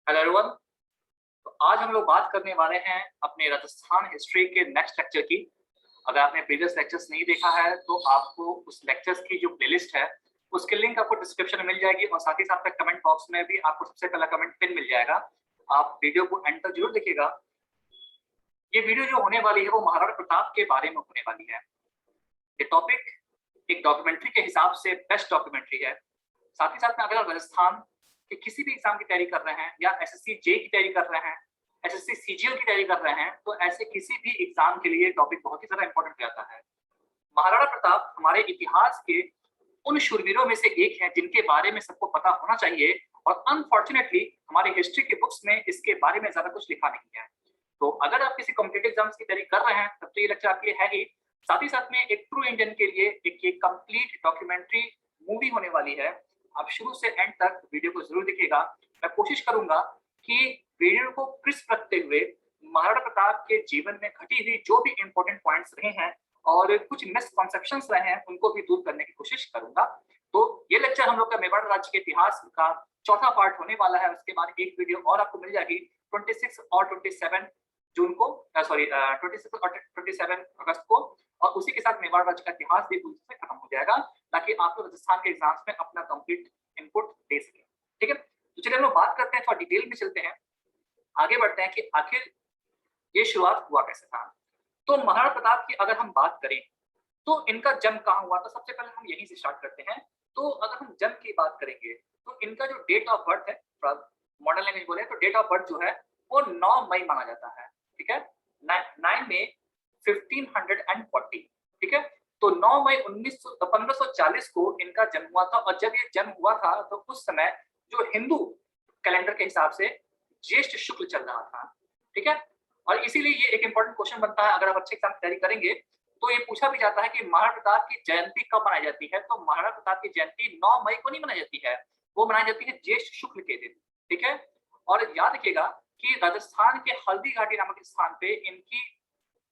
Hello everyone. तो आज हम लोग बात करने वाले हैं अपने राजस्थान हिस्ट्री के नेक्स्ट लेक्चर की। अगर आपने प्रीवियस लेक्चर्स नहीं देखा है तो आपको उस लेक्चर्स की जो प्लेलिस्ट है उसकी लिंक आपको डिस्क्रिप्शन में मिल जाएगी और साथ ही साथ कमेंट बॉक्स में भी आपको सबसे पहला कमेंट पिन मिल जाएगा। आप वीडियो को एंड तक जरूर देखिएगा। ये वीडियो जो होने वाली है वो महाराणा प्रताप के बारे में होने वाली है। ये टॉपिक एक डॉक्यूमेंट्री के हिसाब से बेस्ट डॉक्यूमेंट्री है। साथ ही साथ में अगर आप राजस्थान के किसी भी एग्जाम की तैयारी कर रहे हैं या एसएससी जे की तैयारी कर रहे हैं, एसएससी सीजीएल की तैयारी कर रहे हैं, तो ऐसे किसी भी एग्जाम के लिए टॉपिक बहुत ही ज्यादा इंपॉर्टेंट हो जाता है। महाराणा प्रताप हमारे इतिहास के उन शूरवीरों में से एक हैं जिनके बारे में सबको पता होना चाहिए और अनफॉर्चुनेटली हमारे हिस्ट्री के बुक्स में इसके बारे में ज्यादा कुछ लिखा नहीं है। तो अगर आप किसी कॉम्पिटेटिव एग्जाम्स की तैयारी कर रहे हैं तब तो ये लेक्चर आपके लिए है ही। साथ ही साथ में एक ट्रू इंडियन के लिए एक कंप्लीट डॉक्यूमेंट्री मूवी होने वाली है। आप शुरू से एंड तक वीडियो को जरूर देखिएगा। मैं कोशिश करूंगा कि वीडियो को क्रिस्प रखते हुए महाराणा प्रताप के जीवन में घटी हुई जो भी इंपॉर्टेंट पॉइंट्स रहे हैं और कुछ मिसकॉन्सेप्शंस रहे हैं उनको भी दूर करने की कोशिश करूंगा। तो ये लेक्चर हम लोग का मेवाड़ राज्य के इतिहास का चौथा पार्ट होने वाला है। उसके बाद एक वीडियो और आपको मिल जाएगी 26 और 27 जून को, सॉरी 26 और 27 अगस्त को, और उसी के साथ मेवाड़ राज्य का इतिहास भी पूरी से खत्म हो जाएगा ताकि आप लोग राजस्थान के एग्जाम्स में अपना कंप्लीट इनपुट दे सकें। ठीक है, तो चलिए हम लोग बात करते हैं, थोड़ा डिटेल में चलते हैं, आगे बढ़ते हैं कि आखिर ये शुरुआत हुआ कैसे था। तो महाराणा प्रताप की अगर हम बात करें तो इनका जन्म कहाँ हुआ था, सबसे पहले हम यहीं से स्टार्ट करते हैं। तो अगर हम जन्म की बात करेंगे तो इनका जो डेट ऑफ बर्थ है, मॉडर्न लैंग्वेज बोले तो डेट ऑफ बर्थ जो है वो 9 मई माना जाता है। ठीक है, 9 मई 1540। ठीक है, तो 9 मई 1540 को इनका जन्म हुआ था। और जब ये जन्म हुआ था तो उस समय जो हिंदू कैलेंडर के हिसाब से ज्येष्ठ शुक्ल चल रहा था। ठीक है, और इसीलिए ये एक इंपॉर्टेंट क्वेश्चन बनता है। अगर आप अच्छे एग्जाम की तैयारी करेंगे तो ये पूछा भी जाता है कि महाराणा प्रताप की जयंती कब मनाई जाती है। तो महाराणा प्रताप की जयंती 9 मई को नहीं मनाई जाती है, वो मनाई जाती है ज्येष्ठ शुक्ल के दिन। ठीक है, और याद रखिएगा कि राजस्थान के हल्दी घाटी नामक स्थान पे इनकी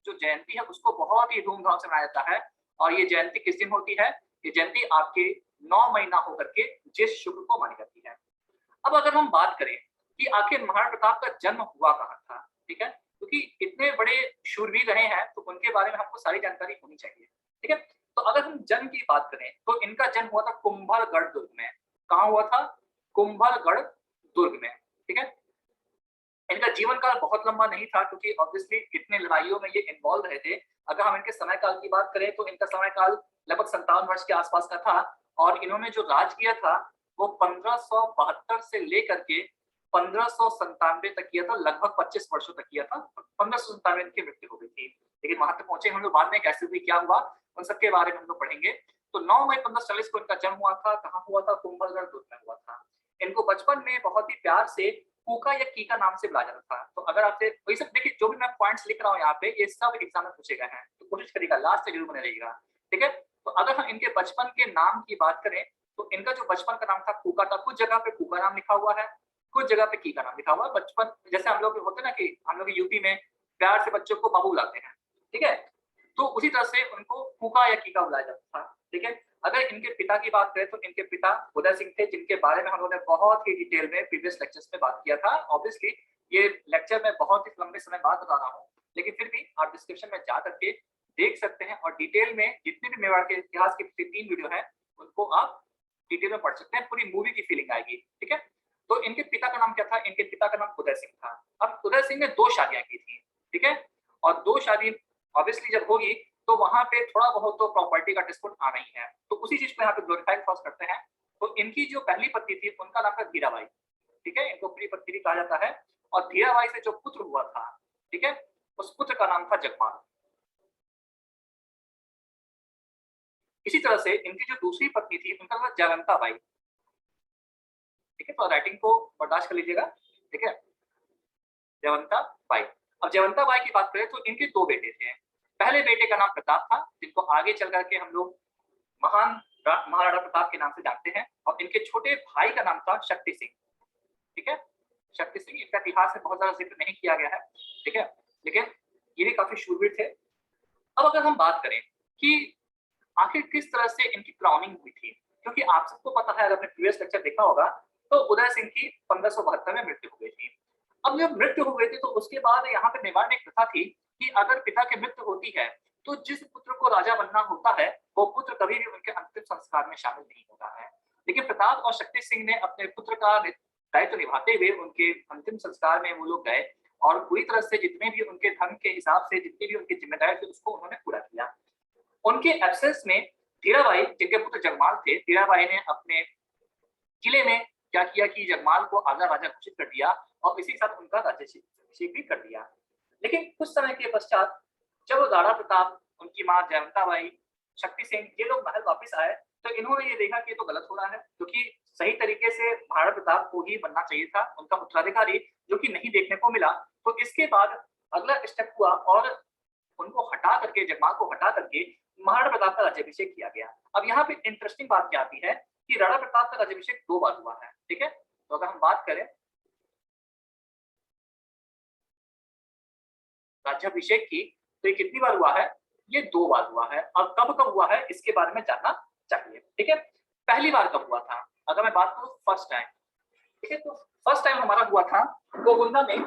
जो जयंती है उसको बहुत ही धूमधाम से मनाया जाता है। और ये जयंती किस दिन होती है? ये जयंती आपके 9 महीना होकर के ज्येष्ठ शुक्ल को मानी जाती है। अब अगर हम बात करें कि आखिर महाराणा प्रताप का जन्म हुआ कहाँ था, ठीक है, क्योंकि इतने बड़े शूरवीर रहे हैं तो उनके बारे में हमको सारी जानकारी होनी चाहिए। ठीक है, तो अगर हम जन्म की बात करें तो इनका जन्म हुआ था कुंभलगढ़ दुर्ग में। कहाँ हुआ था? कुंभलगढ़ दुर्ग में। ठीक है, इनका जीवन काल बहुत लंबा नहीं था क्योंकि ऑब्वियसली इतने लड़ाइयों में ये इन्वॉल्व रहे थे। अगर हम इनके समय काल की बात करें तो इनका समय काल लगभग 57 वर्ष के आसपास का था। और इन्होंने जो राज किया था वो 1572 से लेकर के 1597 तक किया था, लगभग 25 वर्षों तक किया था। 1597 इनकी मृत्यु हो गई थी, लेकिन वहां तक पहुंचे हम लोग बाद में, कैसे हुई क्या हुआ उन सबके बारे में हम लोग पढ़ेंगे। तो 9 मई 1540 को इनका जन्म हुआ था। कहाँ हुआ था? कुंभलगढ़ दुर्ग में हुआ था। इनको बचपन में बहुत ही प्यार से कूका या कीका नाम से बुलाया जाता था। तो अगर आपसे वही सब देखिए, जो भी मैं पॉइंट्स लिख रहा हूँ यहाँ पे ये सब एग्जाम में पूछे गए हैं, तो कोशिश करिएगा लास्ट तक जरूर बने रहिएगा। ठीक है, तो अगर हम इनके बचपन के नाम की बात करें तो इनका जो बचपन का नाम था कूका था। कुछ जगह पे कूका नाम लिखा हुआ है, कुछ जगह पे कीका नाम लिखा हुआ है। बचपन जैसे हम लोग होते ना कि हम लोग यूपी में प्यार से बच्चों को बाबू बुलाते हैं, ठीक है, तो उसी तरह से उनको कूका या कीका बुलाया जाता था। ठीक है, अगर इनके पिता की बात करें तो इनके पिता उदय सिंह थे, जिनके बारे में हम लोगों ने बहुत ही डिटेल में प्रीवियस लेक्चर्स में बात किया था। ऑब्वियसली ये लेक्चर में बहुत ही लंबे समय बाद बता रहा हूँ, लेकिन फिर भी आप डिस्क्रिप्शन में जा करके देख सकते हैं और डिटेल में जितने भी मेवाड़ के इतिहास के 3 वीडियो है उनको आप डिटेल में पढ़ सकते हैं, पूरी मूवी की फीलिंग आएगी। ठीक है, तो इनके पिता का नाम क्या था? इनके पिता का नाम उदय सिंह था। अब उदय सिंह ने 2 शादियां की थी। ठीक है, और 2 शादी ऑब्वियसली जब होगी तो वहां पे थोड़ा बहुत तो प्रॉपर्टी का डिस्प्यूट आना ही है, तो उसी चीज को यहाँ पे ग्लोरीफाई क्रॉस करते हैं। तो इनकी जो पहली पत्नी थी उनका नाम था धीराबाई। ठीक है, इनको प्रिय पत्नी भी कहा जाता है। और धीराबाई से जो पुत्र हुआ था, ठीक है, उस पुत्र का नाम था जगपाल। इसी तरह से इनकी जो दूसरी पत्नी थी उनका नाम था जयवंता बाई। ठीक है, तो राइटिंग को बर्दाश्त कर लीजिएगा। ठीक है, जयवंता बाई। अब जयवंता बाई की बात करें तो इनके 2 बेटे थे। पहले बेटे का नाम प्रताप था, जिनको आगे चल करके हम लोग महान महाराणा प्रताप के नाम से जानते हैं। और इनके छोटे भाई का नाम था शक्ति सिंह। ठीक है, शक्ति सिंह, इनका इतिहास में बहुत ज्यादा जिक्र नहीं किया गया है। ठीक है, लेकिन ये भी काफी शूरवीर थे। अब अगर हम बात करें कि आखिर किस तरह से इनकी क्राउनिंग हुई थी, क्योंकि आप सबको पता है, अगर आपने प्रीवियस लेक्चर देखा होगा तो उदय सिंह की 1572 में मृत्यु हो गई थी। अब जब मृत्यु हो गई थी तो उसके बाद यहाँ पे मेवाड़ में एक प्रथा थी कि अगर पिता की मृत्यु होती है तो जिस पुत्र को राजा बनना होता है वो पुत्र कभी भी उनके अंतिम संस्कार में शामिल नहीं होता है। लेकिन प्रताप और शक्ति सिंह ने अपने पुत्र का दायित्व निभाते हुए उनके अंतिम संस्कार में वो लोग गए और पूरी तरह से जितने भी उनके धर्म के हिसाब से जितनी भी उनकी जिम्मेदारी थी उसको उन्होंने पूरा किया। उनके एब्सेंस में धीराबाई जिनके पुत्र जगमाल थे, धीराबाई ने अपने किले में क्या किया कि जगमाल को आगरा राजा घोषित कर दिया और इसी के साथ उनका राज्याभिषेक भी कर दिया। लेकिन कुछ समय के पश्चात जब राणा प्रताप, उनकी मां जयवंता बाई, शक्ति सिंह ये लोग महल वापस आए तो इन्होंने ये देखा कि ये तो गलत हो रहा है, क्योंकि सही तरीके से महाराणा प्रताप को ही बनना चाहिए था उनका उत्तराधिकारी, जो कि नहीं देखने को मिला। तो इसके बाद अगला स्टेप हुआ और उनको हटा करके, जगमाल को हटा करके महाराणा प्रताप का राज्याभिषेक किया गया। अब यहाँ पे इंटरेस्टिंग बात क्या आती है कि राणा प्रताप का राज्याभिषेक 2 बार हुआ है, ठीक है। तो अगर हम बात करें राज्याभिषेक की तो ये कितनी बार हुआ है, ये 2 बार हुआ है। और कब कब हुआ है इसके बारे में जानना चाहिए, ठीक है। पहली बार कब हुआ था, अगर मैं बात करूं फर्स्ट टाइम, ठीक है, तो फर्स्ट टाइम हमारा हुआ था गोगुंदा में,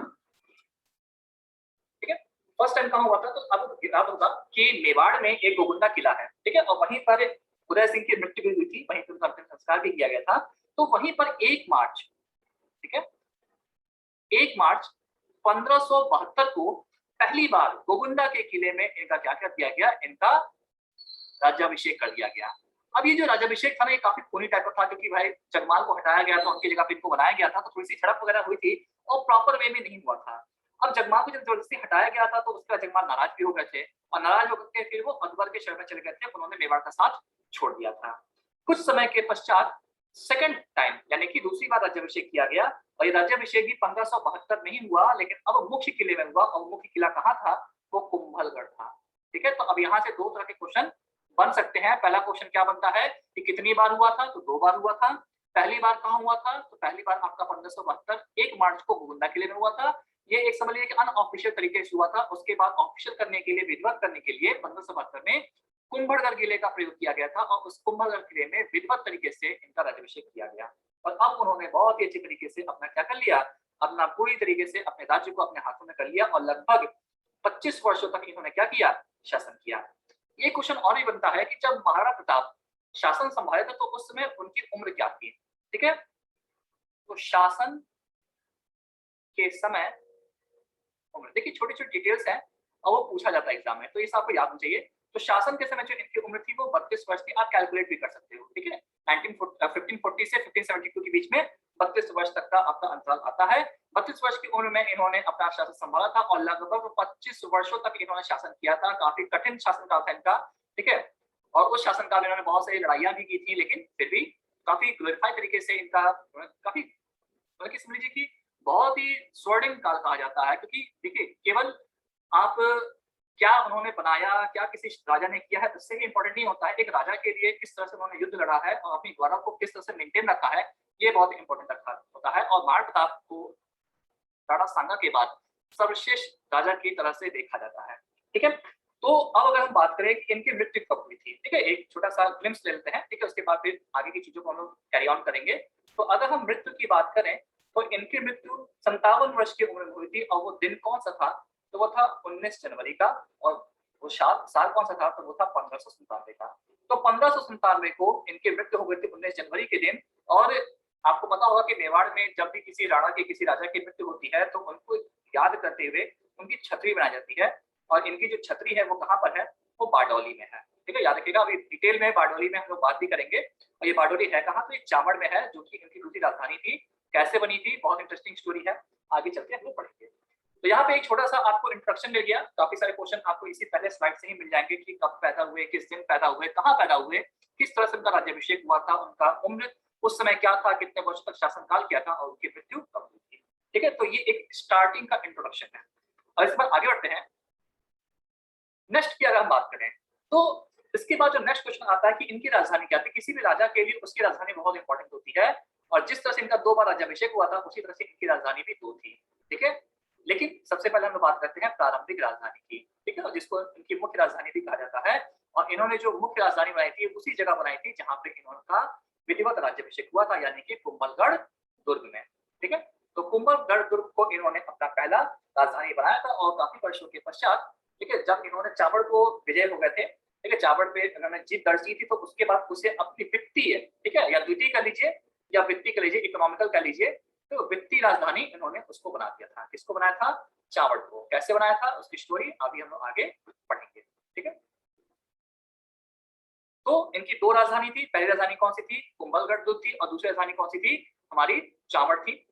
ठीक है। फर्स्ट टाइम कहां हुआ था, तो अब याद होगा कि मेवाड़ में एक गोगुंदा किला है, ठीक है, और वहीं पर उदय सिंह की मृत्यु भी हुई थी, वहीं पर उनका अंतिम संस्कार भी किया गया था। तो वहीं पर 1 मार्च, ठीक है, 1 मार्च 1572 को पहली बार गोगुंदा के किले में इनका क्या कर दिया गया, इनका राज्याभिषेक कर दिया गया। अब ये जो राज्याभिषेक था ना, ये काफी खूनी टाइप का था, क्योंकि भाई जगमाल को हटाया गया था, उनकी जगह पे इनको बनाया गया था, तो थोड़ी सी झड़प वगैरह हुई थी और प्रॉपर वे में नहीं हुआ था। अब जगमाल को जब जबरदस्ती हटाया गया था तो उसका जगमाल नाराज भी हो गए थे और नाराज होकर के फिर वो अकबर के शहर में चले गए थे, उन्होंने मेवाड़ का साथ छोड़ दिया था। कुछ समय के पश्चात सेकंड टाइम यानी कि दूसरी बार राज्याभिषेक किया गया और ये राज्याभिषेक भी 1572 में ही हुआ, लेकिन अब मुख्य किले में हुआ और मुख्य किला कहाँ था, वो कुंभलगढ़ था, ठीक है। तो अब यहाँ से 2 तरह के क्वेश्चन बन सकते हैं। पहला क्वेश्चन क्या बनता है कि कितनी बार हुआ था, तो 2 बार हुआ था। पहली बार कहाँ हुआ था, तो पहली बार आपका 1572 1 मार्च को गोगुंदा किले में हुआ था। ये एक समझ लीजिए कि अनऑफिशियल तरीके से हुआ था। उसके बाद ऑफिशियल करने के लिए, विधिवत करने के लिए 1572 में कुंभलगढ़ किले का प्रयोग किया गया था और उस कुंभलगढ़ किले में विधिवत तरीके से इनका राज्याभिषेक किया गया। और अब उन्होंने बहुत ही अच्छे तरीके से अपना क्या कर लिया, अपना पूरी तरीके से अपने राज्य को अपने हाथों में कर लिया और लगभग 25 वर्षों तक इन्होंने क्या किया, शासन किया। ये क्वेश्चन और भी बनता है कि जब महाराणा प्रताप शासन संभाले थे तो उस समय उनकी उम्र क्या थी, ठीक है। तो शासन के समय उम्र, देखिए छोटी छोटी डिटेल्स हैं और वो पूछा जाता है एग्जाम में, तो ये सब आपको याद होना चाहिए। तो शासन के समय जो इनकी उम्र थी वो 32 वर्ष थी, आप कैलकुलेट भी कर सकते हो, ठीक है। 1540 से 1572 के बीच में 32 वर्ष तक का आपका अंतराल आता है। 32 वर्ष की उम्र में इन्होंने अपना शासन संभाला था और लगभग 25 वर्षों तक इन्होंने शासन किया था। काफी कठिन शासनकाल था इनका, ठीक है। और उस शासनकाल में इन्होंने बहुत सारी लड़ाइयां भी की थी, लेकिन फिर भी काफी ग्लोरीफाइड तरीके से इनका काफी बल्कि समझ लीजिए कि बहुत ही स्वर्णिम काल कहा जाता है। क्योंकि देखिए केवल आप क्या उन्होंने बनाया, क्या किसी राजा ने किया है, उससे ही इंपॉर्टेंट नहीं होता है। एक राजा के लिए किस तरह से उन्होंने युद्ध लड़ा है और अपनी गौरव को किस तरह से मेंटेन रखा है, ये बहुत इंपॉर्टेंट रखा होता है। और महाराणा प्रताप को राणा सांगा के बाद सर्वश्रेष्ठ राजा की तरह से देखा जाता है, ठीक है। तो अब अगर हम बात करें कि इनकी मृत्यु कब हुई थी, ठीक है, एक छोटा सा ग्लिम्स ले लेते हैं, ठीक है, उसके बाद फिर आगे की चीजों को हम लोग कैरी ऑन करेंगे। तो अगर हम मृत्यु की बात करें तो इनकी मृत्यु 57 वर्ष की उम्र में हुई थी और वो दिन कौन सा था, तो वो था 19 जनवरी का। और वो साल कौन सा था, तो वो था 1597 का। तो 1597 को इनकी मृत्यु हो गई थी 19 जनवरी के दिन। और आपको पता होगा कि मेवाड़ में जब भी किसी राणा की, किसी राजा की मृत्यु होती है तो उनको याद करते हुए उनकी छतरी बनाई जाती है और इनकी जो छतरी है वो कहाँ पर है, वो बारडोली में है, ठीक है। याद रखिएगा, अभी डिटेल में बारडोली में हम लोग बात भी करेंगे। और ये बारडोली है कहाँ, तो ये चावड़ में है, जो कि इनकी दूसरी राजधानी थी। कैसे बनी थी, बहुत इंटरेस्टिंग स्टोरी है, आगे चलते हम लोग पढ़ेंगे। तो यहाँ पे एक छोटा सा आपको इंट्रोडक्शन मिल गया। काफी सारे क्वेश्चन आपको इसी पहले स्लाइड से ही मिल जाएंगे कि कब पैदा हुए, किस दिन पैदा हुए, कहाँ पैदा हुए, किस तरह से उनका राज्याभिषेक हुआ था, उनका उम्र उस समय क्या था, कितने वर्ष तक शासनकाल किया था और उनकी मृत्यु कब हुई थी, ठीक है। तो ये एक स्टार्टिंग का इंट्रोडक्शन है और इस पर आगे बढ़ते हैं। नेक्स्ट की अगर हम बात करें तो इसके बाद जो नेक्स्ट क्वेश्चन आता है कि इनकी राजधानी क्या थी। किसी भी राजा के लिए उसकी राजधानी बहुत इंपॉर्टेंट होती है और जिस तरह से इनका 2 बार राज्याभिषेक हुआ था उसी तरह से इनकी राजधानी भी 2 थी, ठीक है। लेकिन सबसे पहले हम बात करते हैं प्रारंभिक राजधानी की, ठीक है, और जिसको इनकी मुख्य राजधानी भी कहा जाता है। और इन्होंने जो मुख्य राजधानी बनाई थी उसी जगह बनाई थी जहां पे इनका विधिवत राज्याभिषेक हुआ था, यानी कि कुंभलगढ़ दुर्ग में। ठीक है, तो कुंभलगढ़ दुर्ग को इन्होंने अपना पहला राजधानी बनाया था और काफी वर्षों के पश्चात, ठीक है, जब इन्होंने चावड़ को विजय हो गए थे, ठीक है, चावड़ पे इन्होंने जीत दर्ज की थी, तो उसके बाद उसे अपनी वित्तीय, ठीक है, या द्वितीय कह लीजिए या वित्तीय कह लीजिए, इकोनॉमिकल कह लीजिए, तो वित्तीय राजधानी इन्होंने उसको बना दिया था। किसको बनाया था? चावड़ को। कैसे बनाया था उसकी स्टोरी अभी हम लोग आगे पढ़ेंगे। ठीक है, तो इनकी दो राजधानी थी। पहली राजधानी कौन सी थी? कुंभलगढ़ दुर्ग थी, और दूसरी राजधानी कौन सी थी? हमारी चावड़ थी।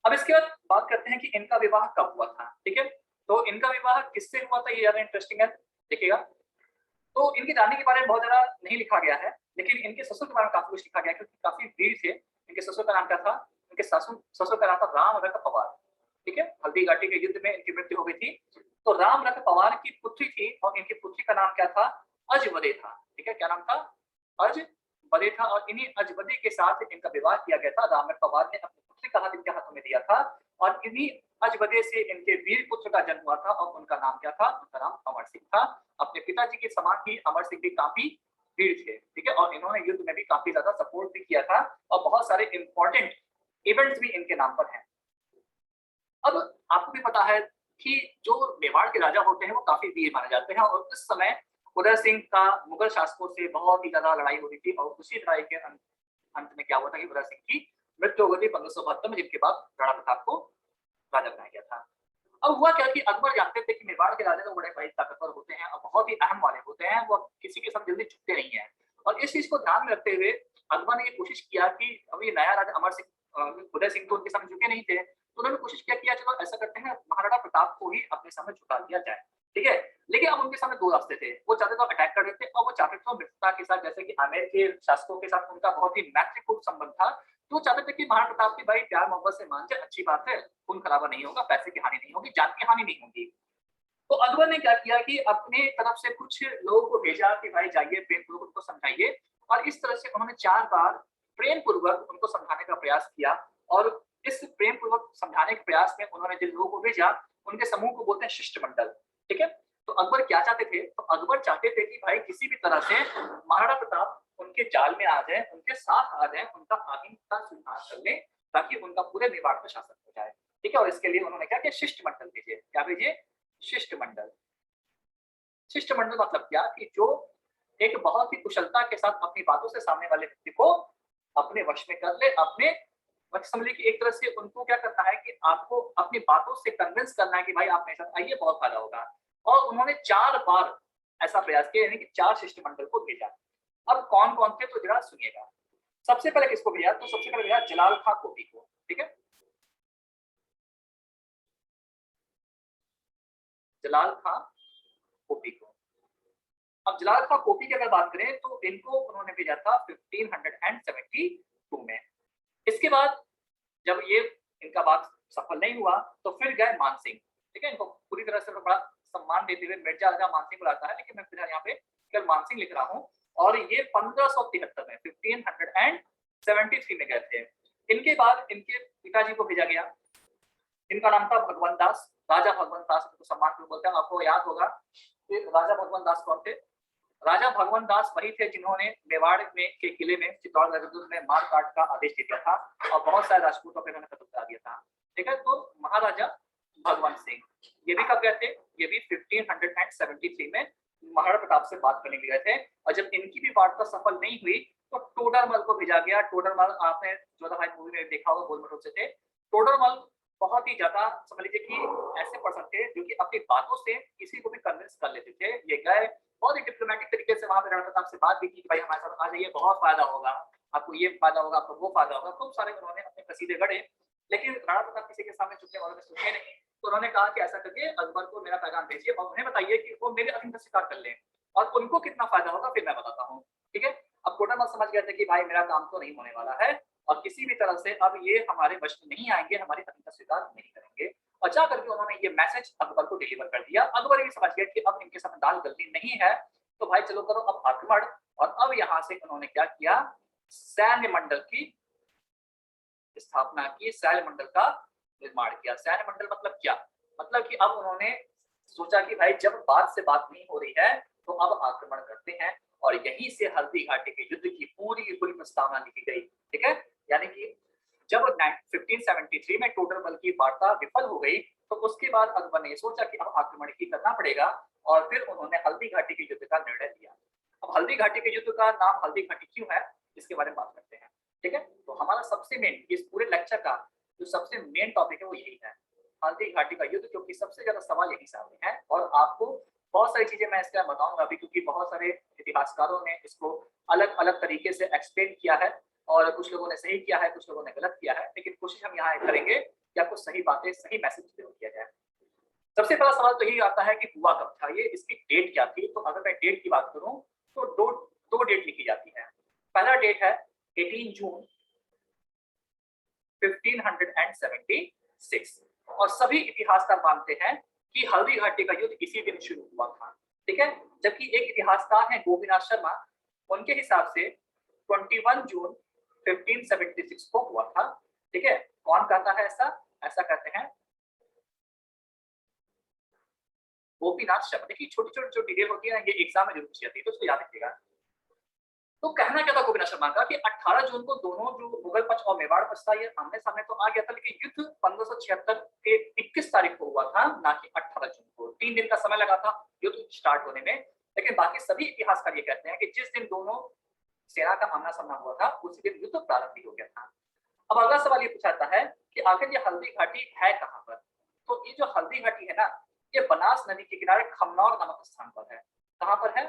अब इसके बाद बात करते हैं कि इनका विवाह कब हुआ था। ठीक है, तो इनका विवाह किससे हुआ था, ये ज्यादा इंटरेस्टिंग है, देखिएगा। तो इनकी रानी के बारे में बहुत ज्यादा नहीं लिखा गया है, लेकिन इनके ससुर के बारे में काफी कुछ लिखा गया है, क्योंकि काफी वीर थे। इनके ससुर का नाम क्या था? इनके ससुर का नाम था राम रख पवार। ठीक है, हल्दी घाटी के युद्ध में इनकी मृत्यु हो गई थी। तो राम रख पवार की पुत्री थी, और इनकी पुत्री का नाम क्या था? अजवदे था। ठीक है, क्या नाम था? अजवदे था। और इन्हीं अजवदे के साथ इनका विवाह किया गया था। राम रख पवार ने अपनी पुत्री का हाथ इनके हाथों में दिया था, और इन्हीं अजवदे से इनके वीर पुत्र का जन्म हुआ था, और उनका नाम क्या था? उनका नाम अमर सिंह था। अपने पिताजी के समान ही अमर सिंह भी काफी वीर थे। ठीक है, और इन्होंने युद्ध में भी काफी ज्यादा सपोर्ट भी किया था, और बहुत सारे इंपॉर्टेंट इवेंट्स भी इनके नाम पर हैं। अब आपको भी पता है कि जो मेवाड़ के राजा होते हैं वो काफी वीर माने जाते हैं, और उस समय उदय सिंह का मुगल शासकों से बहुत ही ज्यादा लड़ाई हो रही थी, और उसी लड़ाई के अंत में क्या हुआ था कि उदय सिंह की मृत्यु हो गई थी 1572 में, जिसके बाद राणा प्रताप को राजा बनाया गया था। अब हुआ क्या कि अकबर जानते थे कि मेवाड़ के राजा तो बड़े भाई ताकतवर होते हैं और बहुत ही अहम वाले होते हैं, वो किसी के साथ जल्दी झुकते नहीं है। और इस चीज को ध्यान में रखते हुए अकबर ने ये कोशिश किया कि अब ये नया राजा अमर सिंह, उदय सिंह तो उनके सामने झुके नहीं थे, तो उन्होंने कोशिश किया चलो ऐसा करते हैं महाराणा प्रताप को ही अपने सामने झुका दिया जाए। ठीक है, लेकिन अब उनके सामने दो रास्ते थे। वो चाहते तो अटैक कर देते, और वो चाहते तो मित्रता के साथ, जैसे कि आमेर के शासकों के साथ उनका बहुत ही मैत्रीपूर्ण संबंध था, तो चाहते थे कि महाराणा प्रताप की भाई प्यार मोहब्बत से मान जाए, अच्छी बात है, खून खराबा नहीं होगा, पैसे की हानि नहीं होगी, जान की हानि नहीं होगी। तो अकबर ने क्या किया कि अपने तरफ से कुछ लोगों को भेजा कि भाई जाइए प्रेम पूर्वक उनको समझाइए, और इस तरह से उन्होंने 4 बार प्रेम पूर्वक उनको समझाने का प्रयास किया। और इस प्रेम पूर्वक समझाने के प्रयास में उन्होंने जिन लोगों को भेजा उनके समूह को बोलते हैं शिष्टमंडल। ठीक है, तो अकबर क्या चाहते थे? तो अकबर चाहते थे कि भाई किसी भी तरह से महाराणा प्रताप उनके जाल में आ जाए, उनके साथ आ जाए, उनका आगे का स्वीकार कर ले, ताकि उनका पूरे मेवाड़ पर शासन हो जाए। ठीक है, और इसके लिए उन्होंने क्या किया? शिष्टमंडल भेजे। क्या भेजे? शिष्टमंडल। शिष्टमंडल मतलब क्या कि जो एक बहुत ही कुशलता के साथ अपनी बातों से सामने वाले व्यक्ति को अपने वश में कर ले, अपने समझ लीजिए कि एक तरह से उनको क्या करना है कि आपको अपनी बातों से कन्विंस करना है कि भाई आप मेरे साथ आइए, बहुत फायदा होगा। और उन्होंने 4 बार ऐसा प्रयास किया, यानी कि 4 शिष्टमंडल को भेजा। अब कौन कौन थे तो जरा सुनिएगा। सबसे पहले किसको भेजा? तो सबसे पहले भेजा जलाल खां कोटी को। ठीक है, जलाल खां कोटी को। अब जलाल खां कोटी की अगर बात करें तो इनको उन्होंने भेजा था 1572 में। इसके बाद जब ये इनका बात सफल नहीं हुआ तो फिर गए मानसिंह। ठीक है, इनको पूरी तरह से बड़ा सम्मान देते हुए मिर्जा राजा मानसिंह बुलाता है, लेकिन मैं फिलहाल यहाँ पे केवल मानसिंह लिख रहा हूँ। और ये 1573 में 1573 में गए थे। इनके बाद इनके पिताजी को भेजा गया, इनका नाम था भगवंत दास, राजा भगवंत दास को सम्मान में बोलते हैं। आपको याद होगा कि राजा भगवंत दास कौन थे? राजा भगवंत दास वही थे जिन्होंने मेवाड़ में के किले में चित्तौड़गढ़ में मार काट का आदेश दे दिया था, और बहुत सारे राजपूतों पर उन्होंने कत्ल करा दिया था। ठीक है, तो महाराजा भगवंत सिंह ये भी कब गए थे? ये भी 1573 में महाराणा प्रताप से बात करने के लिए गए थे। और जब इनकी भी वार्ता सफल नहीं हुई तो टोडरमल को भेजा गया। टोडरमल आपने जोधा भाई मूवी में देखा होगा, गोलमटोल से थे। टोडरमल बहुत ही ज्यादा समझ लीजिए कि ऐसे पर्सन थे जो कि अपनी बातों से किसी को भी कन्विंस कर लेते थे। ये गए बहुत ही डिप्लोमेटिक तरीके से वहां पे राणा प्रताप से बात भी की कि भाई हमारे साथ आ जाइए, बहुत फायदा होगा, आपको ये फायदा होगा, आपको वो फायदा होगा। खूब सारे उन्होंने अपने कसीदे गढ़े, लेकिन राणा प्रताप किसी के सामने झुकने वालों ने सुने नहीं। तो उन्होंने कहा कि ऐसा करके अकबर को मेरा पैगाम भेजिए और उन्हें बताइए कि वो मेरे अधीन स्वीकार कर लें, और उनको कितना फायदा होगा फिर मैं बताता हूँ। ठीक है, अब टोडरमल समझ गए थे कि भाई मेरा काम तो नहीं होने वाला है, और किसी भी तरह से अब ये हमारे वश में नहीं आएंगे, हमारी अधीनता स्वीकार नहीं करेंगे। और जा करके उन्होंने ये मैसेज अकबर को डिलीवर कर दिया। अकबर भी समझ गया कि अब इनके साथ दाल गलती नहीं है, तो भाई चलो करो अब आक्रमण। और अब यहाँ से उन्होंने क्या किया? सैन्य मंडल की स्थापना की, सैन्य मंडल का निर्माण किया। सैन्य मंडल मतलब क्या? मतलब कि अब उन्होंने सोचा कि भाई जब बात से बात नहीं हो रही है तो अब आक्रमण करते हैं, और यहीं से हल्दी घाटी के युद्ध की पूरी प्रस्तावना लिखी गई। ठीक है, यानी कि जब 1573 में टोडर मल की वार्ता विफल हो गई तो उसके बाद अकबर ने सोचा कि अब आक्रमण ही करना पड़ेगा और फिर उन्होंने हल्दी घाटी के युद्ध का निर्णय लिया। अब हल्दी घाटी के युद्ध का नाम हल्दी घाटी क्यों है, इसके बारे में बात करते हैं। ठीक है, तो हमारा सबसे मेन इस पूरे लेक्चर का जो सबसे मेन टॉपिक है वो यही है, हल्दी घाटी का युद्ध, क्योंकि सबसे ज्यादा सवाल यही सामने है। और आपको बहुत सारी चीजें मैं इसका बताऊंगा अभी, क्योंकि बहुत सारे इतिहासकारों ने इसको अलग अलग तरीके से एक्सप्लेन किया है और कुछ लोगों ने सही किया है, कुछ लोगों ने गलत किया है, लेकिन कोशिश हम यहाँ करेंगे कि आपको सही बातें, सही मैसेज किया जाए। सबसे पहला सवाल तो यही आता है कि हुआ कब था ये, इसकी डेट क्या थी। तो अगर मैं डेट की बात करूं तो दो डेट लिखी जाती है। पहला डेट है 18 जून 1576 और सभी इतिहासकार मानते हैं कि हल्दी घाटी का युद्ध इसी दिन शुरू हुआ था। ठीक है, जबकि एक इतिहासकार हैं गोपीनाथ शर्मा, उनके हिसाब से 21 जून 1576 को हुआ था। ठीक है, कौन कहता है ऐसा? ऐसा कहते हैं गोपीनाथ शर्मा। देखिए छोटी छोटी जो डिटेल होती है ये एग्जाम में जरूर पूछी जाती है, तो उसको याद रखिएगा। तो कहना क्या था गोपीनाथ शर्मा का कि 18 जून को दोनों जो मुगल पक्ष और मेवाड़ पक्ष था ये आमने सामने तो आ गया था, लेकिन युद्ध 1576 के 21 तारीख को हुआ था, ना कि 18 जून को। 3 दिन का समय लगा था युद्ध स्टार्ट होने में। लेकिन बाकी सभी इतिहासकार ये कहते हैं कि जिस दिन दोनों सेना का आमना सामना हुआ था उसी दिन युद्ध प्रारंभ हो गया था। अब अगला सवाल ये पूछा जाता है कि आखिर ये हल्दी घाटी है कहाँ पर? तो ये जो हल्दी घाटी है ना, ये बनास नदी के किनारे खमनौर नामक स्थान पर है। कहां पर है?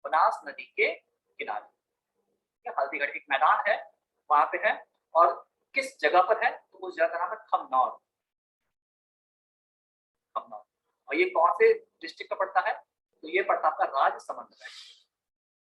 बनास नदी के किनारे। हल्दी घाटी एक मैदान है, वहां पे है। और किस जगह पर है? तो उस जगह का नाम है खमनौर। खमनौर, और ये कौन से डिस्ट्रिक्ट का पड़ता है? तो ये पड़ता है आपका राजसमंद में।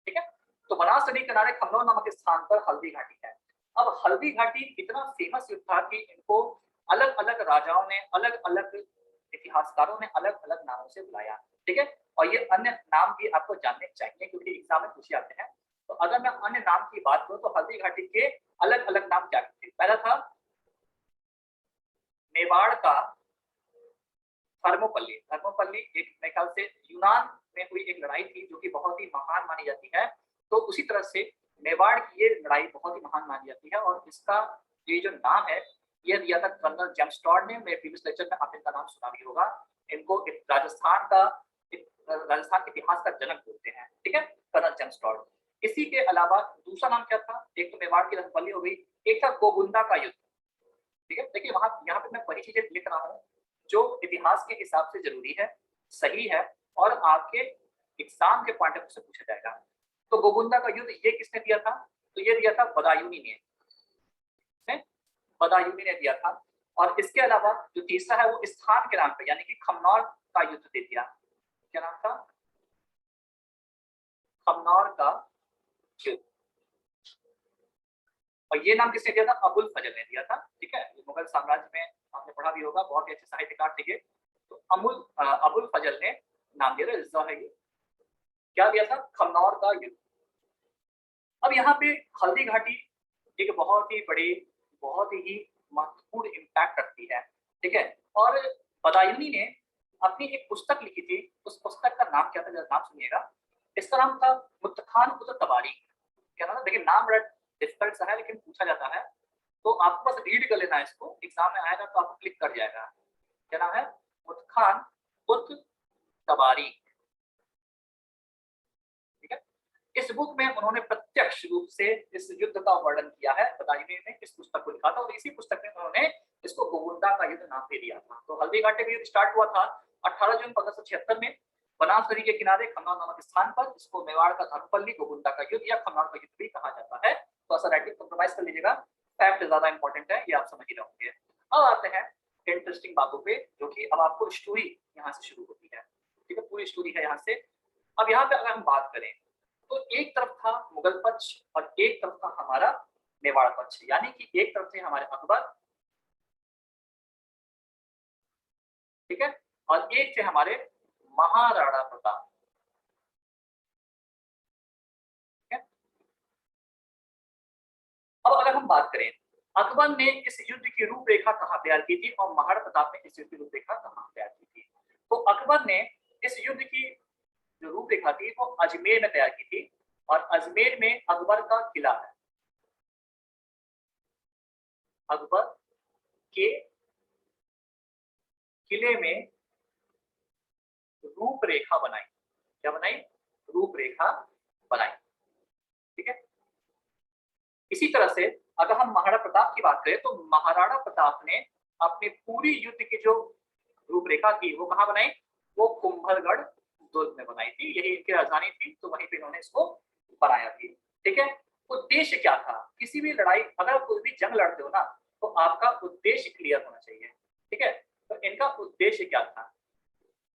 ठीक है, तो बनास नदी किनारे खमनौर नामक स्थान पर हल्दी घाटी है। अब हल्दी घाटी इतना फेमस युद्ध था कि इनको अलग अलग राजाओं ने, अलग अलग इतिहासकारों ने अलग अलग नामों से बुलाया। ठीक है, और ये अन्य नाम भी आपको जानने चाहिए क्योंकि एग्जाम में पूछे जाते हैं। तो अगर मैं अन्य नाम की बात करूं तो हल्दी घाटी के अलग अलग नाम क्या थे? पहला था मेवाड़ का थर्मोपल्ली। थर्मोपल्ली एक मेरे ख्याल से यूनान में हुई एक लड़ाई थी जो कि बहुत ही महान मानी जाती है। तो उसी तरह से मेवाड़ की ये लड़ाई बहुत ही महान मानी जाती है और इसका ये जो नाम है ये दिया था कर्नल जेम्स टॉड ने। मेरे प्रीवियस लेक्चर में आपने इनका नाम सुना भी होगा। इनको राजस्थान के इतिहास का जनक बोलते हैं। ठीक है, कर्नल जेम्स टॉड। इसी के अलावा दूसरा नाम क्या था? एक तो मेवाड़ की रंगबल्ली हो गई, एक था गोगुंदा का युद्ध। ठीक है, देखिए वहां यहाँ पे मैं वही चीजें लिख रहा हूँ जो इतिहास के हिसाब से जरूरी है, सही है और आपके एग्जाम के पॉइंट ऑफ व्यू से पूछा जाएगा। तो गोगुंदा का युद्ध ये किसने दिया था? तो ये दिया था बदायूनी ने। बदायूनी ने दिया था। और इसके अलावा जो तीसरा है वो स्थान के नाम पे यानी कि खमनौर का युद्ध दे दिया। क्या नाम था? खमनौर का युद्ध। और ये नाम किसने दिया था? अबुल फजल ने दिया था। ठीक है, मुगल साम्राज्य में आपने पढ़ा भी होगा, बहुत ही अच्छे साहित्यकार थे। तो अबुल फजल ने नाम दिया था। है ये क्या दिया था? खमनौर का युद्ध। अब यहाँ पे हल्दी घाटी एक बहुत ही बड़ी, बहुत ही महत्वपूर्ण इम्पैक्ट रखती है। ठीक है, और बदायूनी ने अपनी एक पुस्तक लिखी थी। उस पुस्तक का नाम क्या था? नाम सुनिएगा। इसका नाम था मुत्तखान उत तबारी। क्या नाम? देखिए नाम बड़ा डिफिकल्ट सा है लेकिन पूछा जाता है, तो आपको बस रीड कर लेना है इसको, एग्जाम में आएगा तो आपको क्लिक कर जाएगा। क्या नाम है? मुत्तखान उत तबारी। ठीक है, इस बुक में उन्होंने प्रत्यक्ष रूप से इस युद्ध का वर्णन किया है। बदायूनी ने इस पुस्तक को लिखा था और इसी पुस्तक में उन्होंने इसको गोगुंदा का युद्ध नाम दे दिया था। तो हल्दी घाटी का युद्ध स्टार्ट हुआ था 18 जून 1576 में बनास नदी के किनारे खमनौर नामक स्थान पर। इसको मेवाड़ का धर्मपल्ली, गोगुंदा का युद्ध या खमनौर का युद्ध भी कहा जाता है। तो ऐसा राइटिंग कंप्रोमाइज कर लीजिएगा, फैक्ट ज्यादा इंपॉर्टेंट है, ये आप समझ ही रहोगे। अब आते हैं इंटरेस्टिंग बातों पे, जो कि अब आपको स्टोरी यहाँ से शुरू होती है। ठीक है, पूरी स्टोरी है यहाँ से। अब यहाँ पे अगर हम बात करें तो एक तरफ था मुगल पक्ष और एक तरफ था हमारा मेवाड़ पक्ष, यानी कि एक तरफ थे हमारे अकबर, ठीक है, और एक थे हमारे महाराणा प्रताप। ठीक है, अब अगर हम बात करें अकबर ने इस युद्ध की रूपरेखा कहां तैयार की थी और महाराणा प्रताप ने इस युद्ध की रूपरेखा कहां तैयार की थी? तो अकबर ने इस युद्ध की जो रूपरेखा थी वो अजमेर में तैयार की थी और अजमेर में अकबर का किला है। अकबर के किले में रूपरेखा बनाई। क्या बनाई? रूपरेखा बनाई। ठीक है। इसी तरह से अगर हम महाराणा प्रताप की बात करें तो महाराणा प्रताप ने अपनी पूरी युद्ध की जो रूपरेखा थी वो कहाँ बनाई? वो कुंभलगढ़ दुर्ग में बनाई थी। यही इनकी राजधानी थी, तो वहीं पे इन्होंने इसको बनाया थी। ठीक है। उद्देश्य क्या था? किसी भी लड़ाई, अगर कोई भी जंग लड़ते हो ना, तो आपका उद्देश्य क्लियर होना चाहिए। ठीक है। तो इनका उद्देश्य क्या था?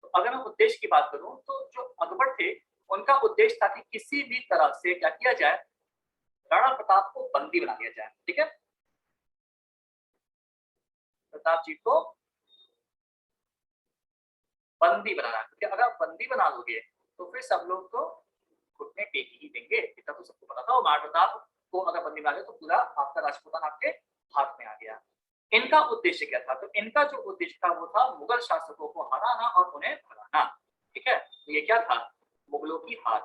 तो अगर मैं उद्देश्य की बात करूं तो जो अकबर थे उनका उद्देश्य था कि किसी भी तरह से क्या किया जाए, राणा प्रताप को बंदी बना दिया जाए। ठीक है। प्रताप जी को बंदी बनाना, क्योंकि अगर आप बंदी बना लोगे तो फिर सब लोग तो घुटने टेक ही देंगे। इतना तो सबको पता था। और महाराणा प्रताप को अगर बंदी बना तो पूरा आपका राजपूतान आपके हाथ में आ गया। इनका उद्देश्य क्या था? तो इनका जो उद्देश्य था वो था मुगल शासकों को हराना और उन्हें भगाना। ठीक है। तो ये क्या था? मुगलों की हार।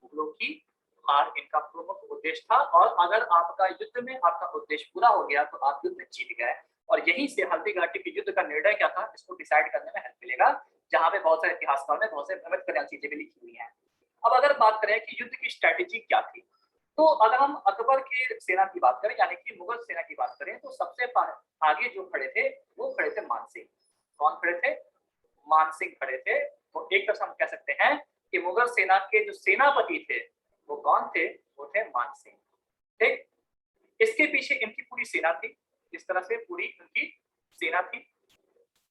मुगलों की हार इनका प्रमुख उद्देश्य था। और अगर आपका युद्ध में आपका उद्देश्य पूरा हो गया तो आप युद्ध जीत गए। और यहीं से हल्दी घाटी के युद्ध का निर्णय क्या था, इसको डिसाइड करने में हेल्प मिलेगा, जहां पे बहुत सारे इतिहासकारों ने बहुत से भ्रमित करने वाली चीजें भी लिखी हुई हैं। अब अगर बात करें कि युद्ध की स्ट्रेटेजी क्या थी, तो अगर हम अकबर की सेना की बात करें, यानी कि मुगल सेना की बात करें, तो सबसे आगे जो खड़े थे वो खड़े थे मानसिंह। कौन खड़े थे? मानसिंह खड़े थे। तो एक तरफ हम कह सकते हैं कि मुगल सेना के जो सेनापति थे वो कौन थे? वो थे मानसिंह। ठीक। इसके पीछे इनकी पूरी सेना थी। इस तरह से पूरी इनकी सेना थी।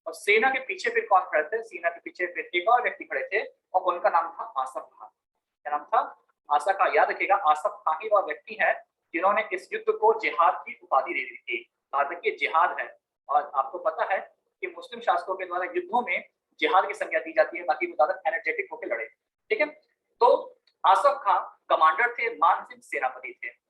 और सेना के पीछे फिर कौन खड़े थे? सेना के पीछे फिर एक और व्यक्ति खड़े थे और उनका नाम था आसफ खान। क्या नाम था? आसफ खान। याद रखिएगा, आसफ खान ही वह व्यक्ति है जिन्होंने इस युद्ध को जिहाद की उपाधि दे दी थी। कहा था कि जिहाद है। और आपको पता है कि मुस्लिम शासकों के द्वारा युद्धों में जिहाद की संज्ञा दी जाती है, ताकि वो ज्यादा एनर्जेटिक होकर लड़े। ठीक है। तो आसफ खान कमांडर थे, मानसिंह सेनापति थे।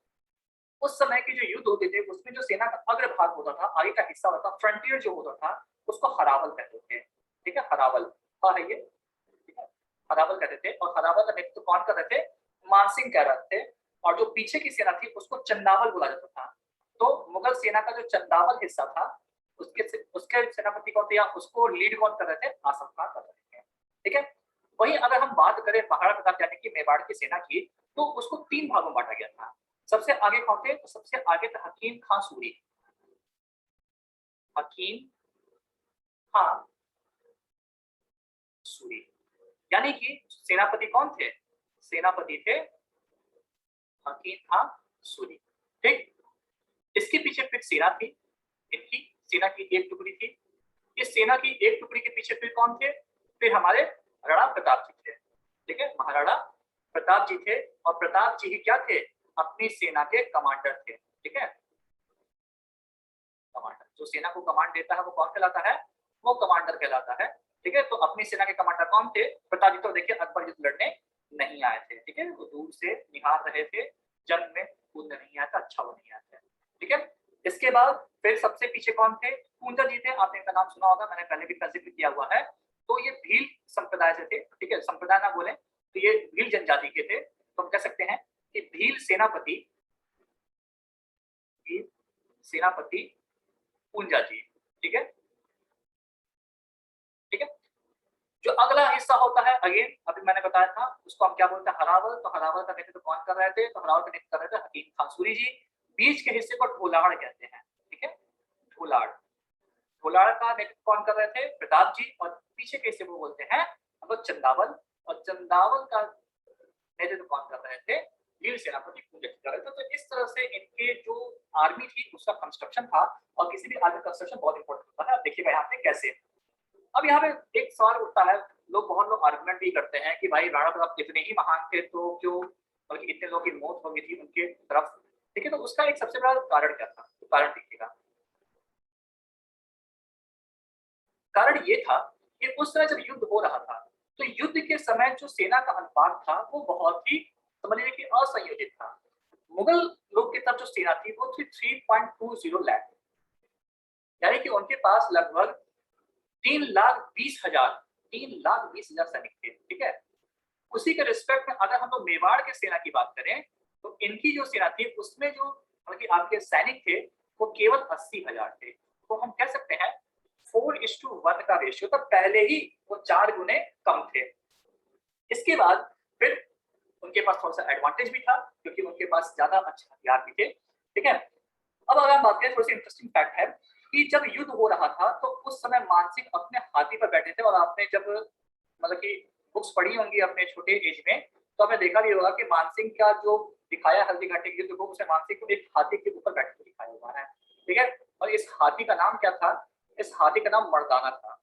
उस समय के जो युद्ध होते थे उसमें जो सेना का अग्रभाग होता था, आगे का हिस्सा होता था, फ्रंटियर जो होता था, उसको हरावल कहते थे। ठीक है। हरावल हाँ है ये। ठीक है। हरावल कहते थे। और हरावल का नेतृत्व कौन कर रहे थे? मानसिंह कह रहे थे। और जो पीछे की सेना थी उसको चंदावल बोला जाता था। तो मुगल सेना का जो चंदावल हिस्सा था उसके सेनापति कौन थे या उसको लीड कौन कर रहे थे? आसफ खान कर रहे थे। ठीक है। वहीं अगर हम बात करें महाराणा प्रताप यानी कि मेवाड़ की सेना की, तो उसको 3 भागों में बांटा गया था। सबसे आगे कौन थे? तो सबसे आगे था हकीम खां सूरी। हकीम खां सूरी यानी कि सेनापति कौन थे? सेनापति थे हकीम खां सूरी। ठीक। इसके पीछे फिर सेना थी। इनकी सेना की एक टुकड़ी थी। इस सेना की एक टुकड़ी के पीछे फिर कौन थे? फिर हमारे राणा प्रताप जी थे। ठीक है। महाराणा प्रताप जी थे। और प्रताप जी ही क्या थे? अपनी सेना के कमांडर थे। ठीक है। कमांडर, जो सेना को कमांड देता है वो कौन कहलाता है? वो कमांडर कहलाता है। ठीक है। तो अपनी सेना के कमांडर कौन थे? प्रताप जी तो देखिए अकबर युद्ध लड़ने नहीं आए थे। ठीक है। वो दूर से निहार रहे थे, जंग में कूदने नहीं आया था, अच्छा वो नहीं आए थे। ठीक है। इसके बाद फिर सबसे पीछे कौन थे? पूंजा जी थे। आपने इनका नाम सुना होगा, मैंने पहले भी जिक्र किया हुआ है। तो ये भील संप्रदाय से थे। ठीक है। संप्रदाय ना बोले तो ये भील जनजाति के थे। तो हम कह सकते हैं कि भील सेनापति पूंजा जी। ठीक है। ठीक है। जो अगला हिस्सा होता है, अगेन अभी मैंने बताया था, उसको हम क्या बोलते हैं? हरावल। तो हरावल का नेतृत्व कौन कर रहे थे? तो हरावल का नेतृत्व कर रहे थे हकीम खां सूरी जी। बीच के हिस्से को ढोलाड़ कहते हैं। ठीक है। ढोलाड़। ढोलाड़ का नेतृत्व कौन कर रहे थे? प्रताप जी। और पीछे के हिस्से को बोलते हैं हम लोग चंदावल। और चंदावल का नेतृत्व कौन कर रहे थे? वीर सेनापति पूंजा जी कर रहे थे। तो इस तरह से इनके जो आर्मी थी उसका कंस्ट्रक्शन था। और किसी भी आर्मी कंस्ट्रक्शन बहुत इंपॉर्टेंट होता है। अब देखिएगा यहाँ पे कैसे। अब यहाँ पे एक सवाल उठता है, बहुत लोग आर्गुमेंट भी करते हैं कि भाई राणा प्रताप इतने ही महान थे तो क्यों बल्कि इतने लोगों की मौत हो गई थी उनके तरफ। ठीक है। तो उसका एक सबसे बड़ा कारण क्या था? तो कारण देखिएगा, कारण ये था कि उस समय जब युद्ध हो रहा था तो युद्ध के समय जो सेना का अनुपात था वो बहुत ही समझ लीजिए कि असंयोजित था। मुगल लोग की तरफ जो सेना थी वो थी 3.20 लाख, यानी कि उनके पास लगभग 3,20,000 सैनिक थे। ठीक है। उसी के रिस्पेक्ट में अगर हम लोग मेवाड़ के सेना की बात करें तो इनकी जो सेना थी उसमें जो बल्कि आपके सैनिक थे वो केवल 80,000 थे। तो हम कह सकते हैं 4:1 का रेशियो, तो पहले ही वो 4 गुने कम थे। इसके बाद फिर उनके पास थोड़ा सा एडवांटेज भी था क्योंकि उनके पास ज्यादा अच्छे हथियार भी थे। ठीक है, अब अगर हम बात करें, थोड़ी सी इंटरेस्टिंग फैक्ट है कि जब युद्ध हो रहा था तो उस समय मानसिंह अपने हाथी पर बैठे थे। और आपने जब मतलब कि बुक्स पढ़ी होंगी अपने छोटे एज में तो आपने देखा भी होगा कि मानसिंह का जो दिखाया हल्दी घाटी के युद्ध को, उसे मानसिंह को एक हाथी के ऊपर बैठे हुए दिखाया हुआ है। ठीक है, और इस हाथी का नाम क्या था? इस हाथी का नाम मर्दाना था।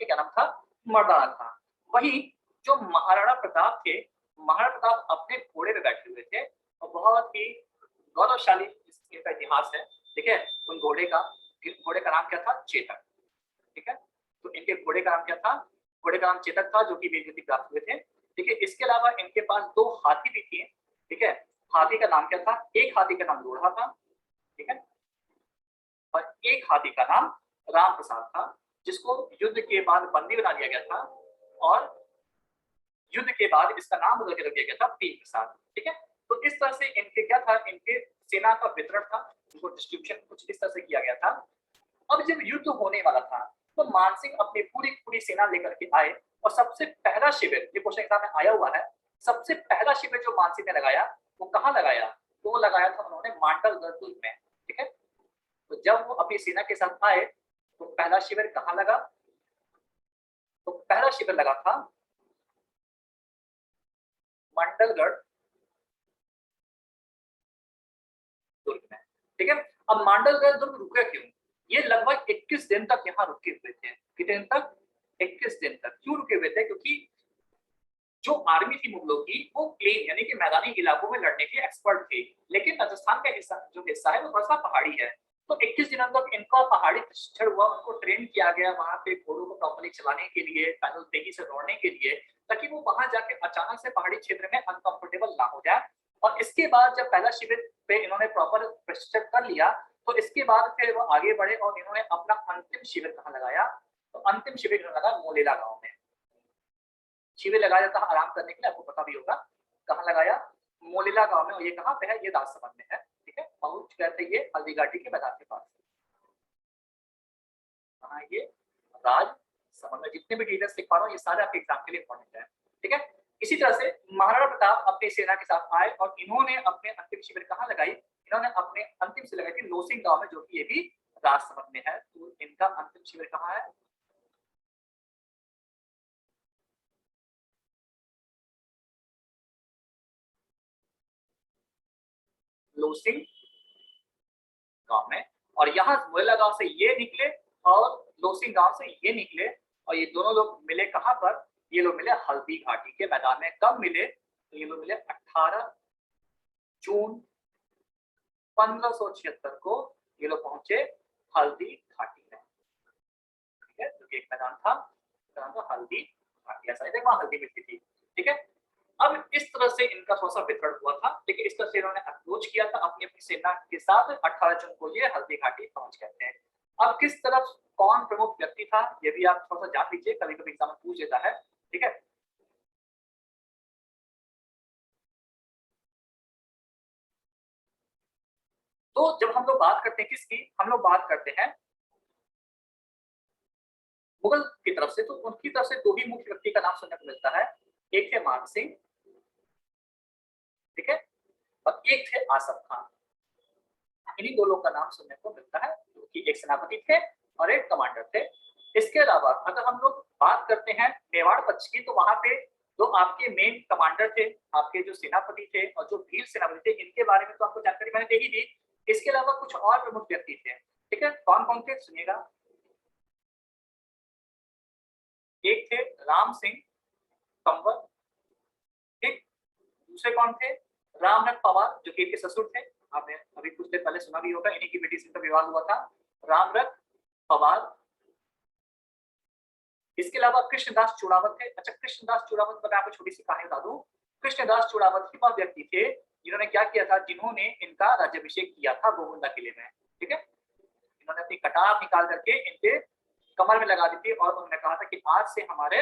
क्या नाम था? मर्दाना था। वही जो महाराणा प्रताप थे, महाराणा प्रताप अपने घोड़े पे बैठे हुए थे और बहुत ही गौरवशाली इसका इतिहास है। ठीक है, उन घोड़े का नाम क्या था? चेतक। ठीक है, तो इनके घोड़े का नाम क्या था? घोड़े का नाम चेतक था, जो कि वीरगति प्राप्त हुए थे। ठीक है, इसके अलावा इनके पास 2 हाथी भी थे। ठीक है, हाथी का नाम क्या था? एक हाथी का नाम लोढ़ा था। ठीक है, और एक हाथी का नाम राम प्रसाद था, जिसको युद्ध के बाद बंदी बना लिया गया था और युद्ध के बाद इसका नाम बदल के रख दिया गया था पी प्रसाद। ठीक है, तो इस तरह से इनके क्या था, इनके सेना का वितरण था, इनको डिस्ट्रीब्यूशन कुछ इस तरह से किया गया था। अब जब युद्ध होने वाला था तो मानसिंह अपनी पूरी पूरी सेना लेकर के आए और सबसे पहला शिविर, ये क्वेश्चन एग्जाम में आया हुआ है, सबसे पहला शिविर जो मानसिंह ने लगाया वो कहाँ लगाया? तो वो लगाया था उन्होंने मांडलगढ़ दुर्ग में। ठीक है, तो जब वो अपनी सेना के साथ आए तो पहला शिविर कहाँ लगा? तो पहला शिविर लगा था मंडलगढ़ दुर्ग में। ठीक है, अब मांडलगढ़ दुर्ग रुके क्यों? ये लगभग 21 दिन तक यहाँ रुके हुए थे। कितने दिन तक? 21 दिन तक। क्यों रुके हुए थे? क्योंकि जो आर्मी थी मुगलों की वो प्लेन यानी कि मैदानी इलाकों में लड़ने के एक्सपर्ट थे, लेकिन राजस्थान का हिस्सा है वो थोड़ा सा पहाड़ी है। तो 21 दिनों तक इनका पहाड़ी प्रशिक्षण हुआ, उनको ट्रेन किया गया वहां पे घोड़ों को प्रॉपर्ली चलाने के लिए, पैदल तेजी से दौड़ने के लिए, ताकि वो वहां जाके अचानक से पहाड़ी क्षेत्र में अनकंफर्टेबल ना हो जाए। और इसके बाद जब पहला शिविर पे इन्होंने प्रॉपर प्रशिक्षण कर लिया तो इसके बाद फिर वो आगे बढ़े और इन्होंने अपना अंतिम शिविर कहाँ लगाया? तो अंतिम शिविर लगा मोलेला गांव में। शिविर लगाया जाता है आराम करने के लिए, आपको पता भी होगा। कहाँ लगाया? मोलेला गांव में। और ये कहाँ पे है? ये राजसमंद में है। ठीक है, पहुंच गए थे ये हल्दी घाटी के मैदान के पास। कहाँ ये? राजसमंद में। जितने भी डिटेल्स लिख पा रहा हूँ ये सारे आपके एग्जाम के लिए इंपॉर्टेंट है। ठीक है, इसी तरह से महाराणा प्रताप अपनी सेना के साथ आए और इन्होंने अपने अंतिम शिविर कहाँ लगाई? इन्होंने अपने अंतिम शिविर लगाई थी लोसिंग गांव में, जो कि ये भी राजसमंद में है। तो इनका अंतिम शिविर कहाँ है? लोसिंग गांव में। और यहाँ मोरेला गांव से ये निकले और लोसिंग गांव से ये निकले और ये दोनों लोग मिले कहाँ पर? ये लोग मिले हल्दी घाटी के मैदान में। कब मिले? तो ये लोग मिले 18 जून 1576 को ये लोग पहुंचे हल्दी घाटी में। ठीक है, जो एक मैदान था हल्दी घाटी, ऐसा नहीं वहां हल्दी मिलती थी। ठीक है, अब इस तरह से इनका थोड़ा सा वितरण हुआ था, लेकिन इस तरह से इन्होंने अप्रोच किया था अपनी अपनी सेना के साथ। 18 जून को ये हल्दी घाटी पहुंच गए थे। अब किस तरफ कौन प्रमुख व्यक्ति था ये भी आप थोड़ा सा जान लीजिए, कभी कभी एग्जाम में पूछ देता है। ठीक है, तो जब हम लोग बात करते हैं किसकी, हम लोग बात करते हैं मुगल की तरफ से, तो उनकी तरफ से 2 ही मुख्य व्यक्ति का नाम सुनने को मिलता है। एक थे मान सिंह, ठीक है, और एक थे आसफ खान। इन्हीं 2 लोग का नाम सुनने को मिलता है, जो कि एक सेनापति थे और एक कमांडर थे। इसके अलावा अगर हम लोग बात करते हैं मेवाड़ पक्ष की, तो वहां पे जो आपके मेन कमांडर थे, आपके जो सेनापति थे और जो वीर सेनापति थे, इनके बारे में तो आपको जानकारी मैंने दे ही दी। इसके अलावा कुछ और प्रमुख व्यक्ति थे। ठीक है, कौन कौन थे सुनिएगा। एक थे राम सिंह कंवर। ठीक, दूसरे कौन थे? रामनाथ पवार, जो कि इनके ससुर थे। आपने अभी कुछ देर पहले सुना भी होगा, इन्हीं की बेटी से इनका विवाह हुआ था, रामरथ पवार। इसके अलावा कृष्णदास चूड़ावत थे। अच्छा, कृष्णदास चूड़ावत पर मैं आपको छोटी सी कहानी बता दूं। कृष्णदास चूड़ावत ही वह व्यक्ति थे जिन्होंने क्या किया था, जिन्होंने इनका राज्याभिषेक किया था गोविंदा किले में। ठीक है, इन्होंने अपनी कटार निकाल करके इनके कमर में लगा दी थी और उन्होंने कहा था कि आज से हमारे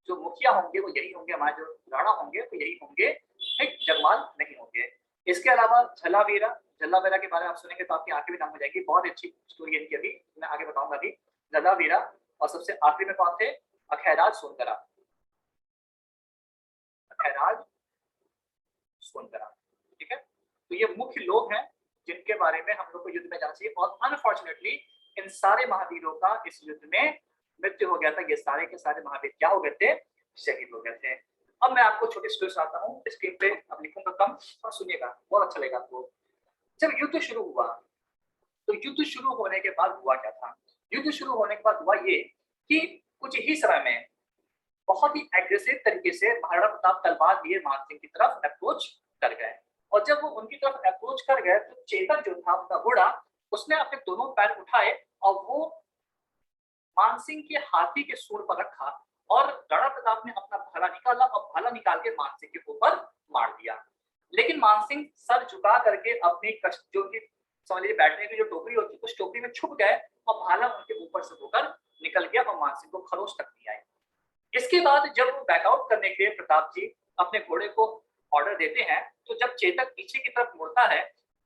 जो मुखिया होंगे वो यही होंगे, हमारे जो राणा होंगे वो यही होंगे, ठीक, जगमाल नहीं होंगे। इसके अलावा झल्लावीरा, झल्लावीरा के बारे में आप सुनेंगे तो आपकी आंखें भी नम हो जाएगी, बहुत अच्छी स्टोरी है इनकी, अभी मैं आगे बताऊंगा अभी। झल्लावीरा, और सबसे आखिरी में कौन थे, अखैराज सोनकरा, अखैराज सोनकरा, ठीक है। तो ये मुख्य लोग हैं जिनके बारे में हम लोग को युद्ध में जाना चाहिए, और अनफॉर्चुनेटली इन सारे महावीरों का इस युद्ध में मृत्यु हो गया था। ये सारे के सारे महावीर क्या हो गए थे, शहीद हो गए थे। अब मैं आपको छोटी स्टोरी सुनाता हूँ, स्क्रीन पे अब लिखूंगा कम और सुनिएगा, बहुत अच्छा लगेगा आपको। जब युद्ध शुरू हुआ तो युद्ध शुरू होने के बाद हुआ क्या था, युद्ध शुरू होने के बाद हुआ ये कि कुछ ही समय में बहुत ही एग्रेसिव तरीके से महाराणा प्रताप तलवार लिए मान सिंह की तरफ अप्रोच कर गए, और जब वो उनकी तरफ अप्रोच कर गए तो चेतक जो था उनका घोड़ा, उसने अपने दोनों पैर उठाए और वो मान सिंह के हाथी के सूंड पर रखा, और राणा प्रताप ने अपना भाला निकाला और भाला निकाल के मान सिंह के ऊपर मार दिया। लेकिन मान सिंह सर झुका करके अपनी जो उनकी समझ लीजिए बैठने की जो टोकरी होती है उस टोकरी में छुप गए, और भाला उनके ऊपर से होकर निकल गया और मान सिंह को खरोच तक नहीं आई। इसके बाद जब वो बैकआउट करने के लिए प्रताप जी अपने घोड़े को ऑर्डर देते हैं, तो जब चेतक पीछे की तरफ मुड़ता है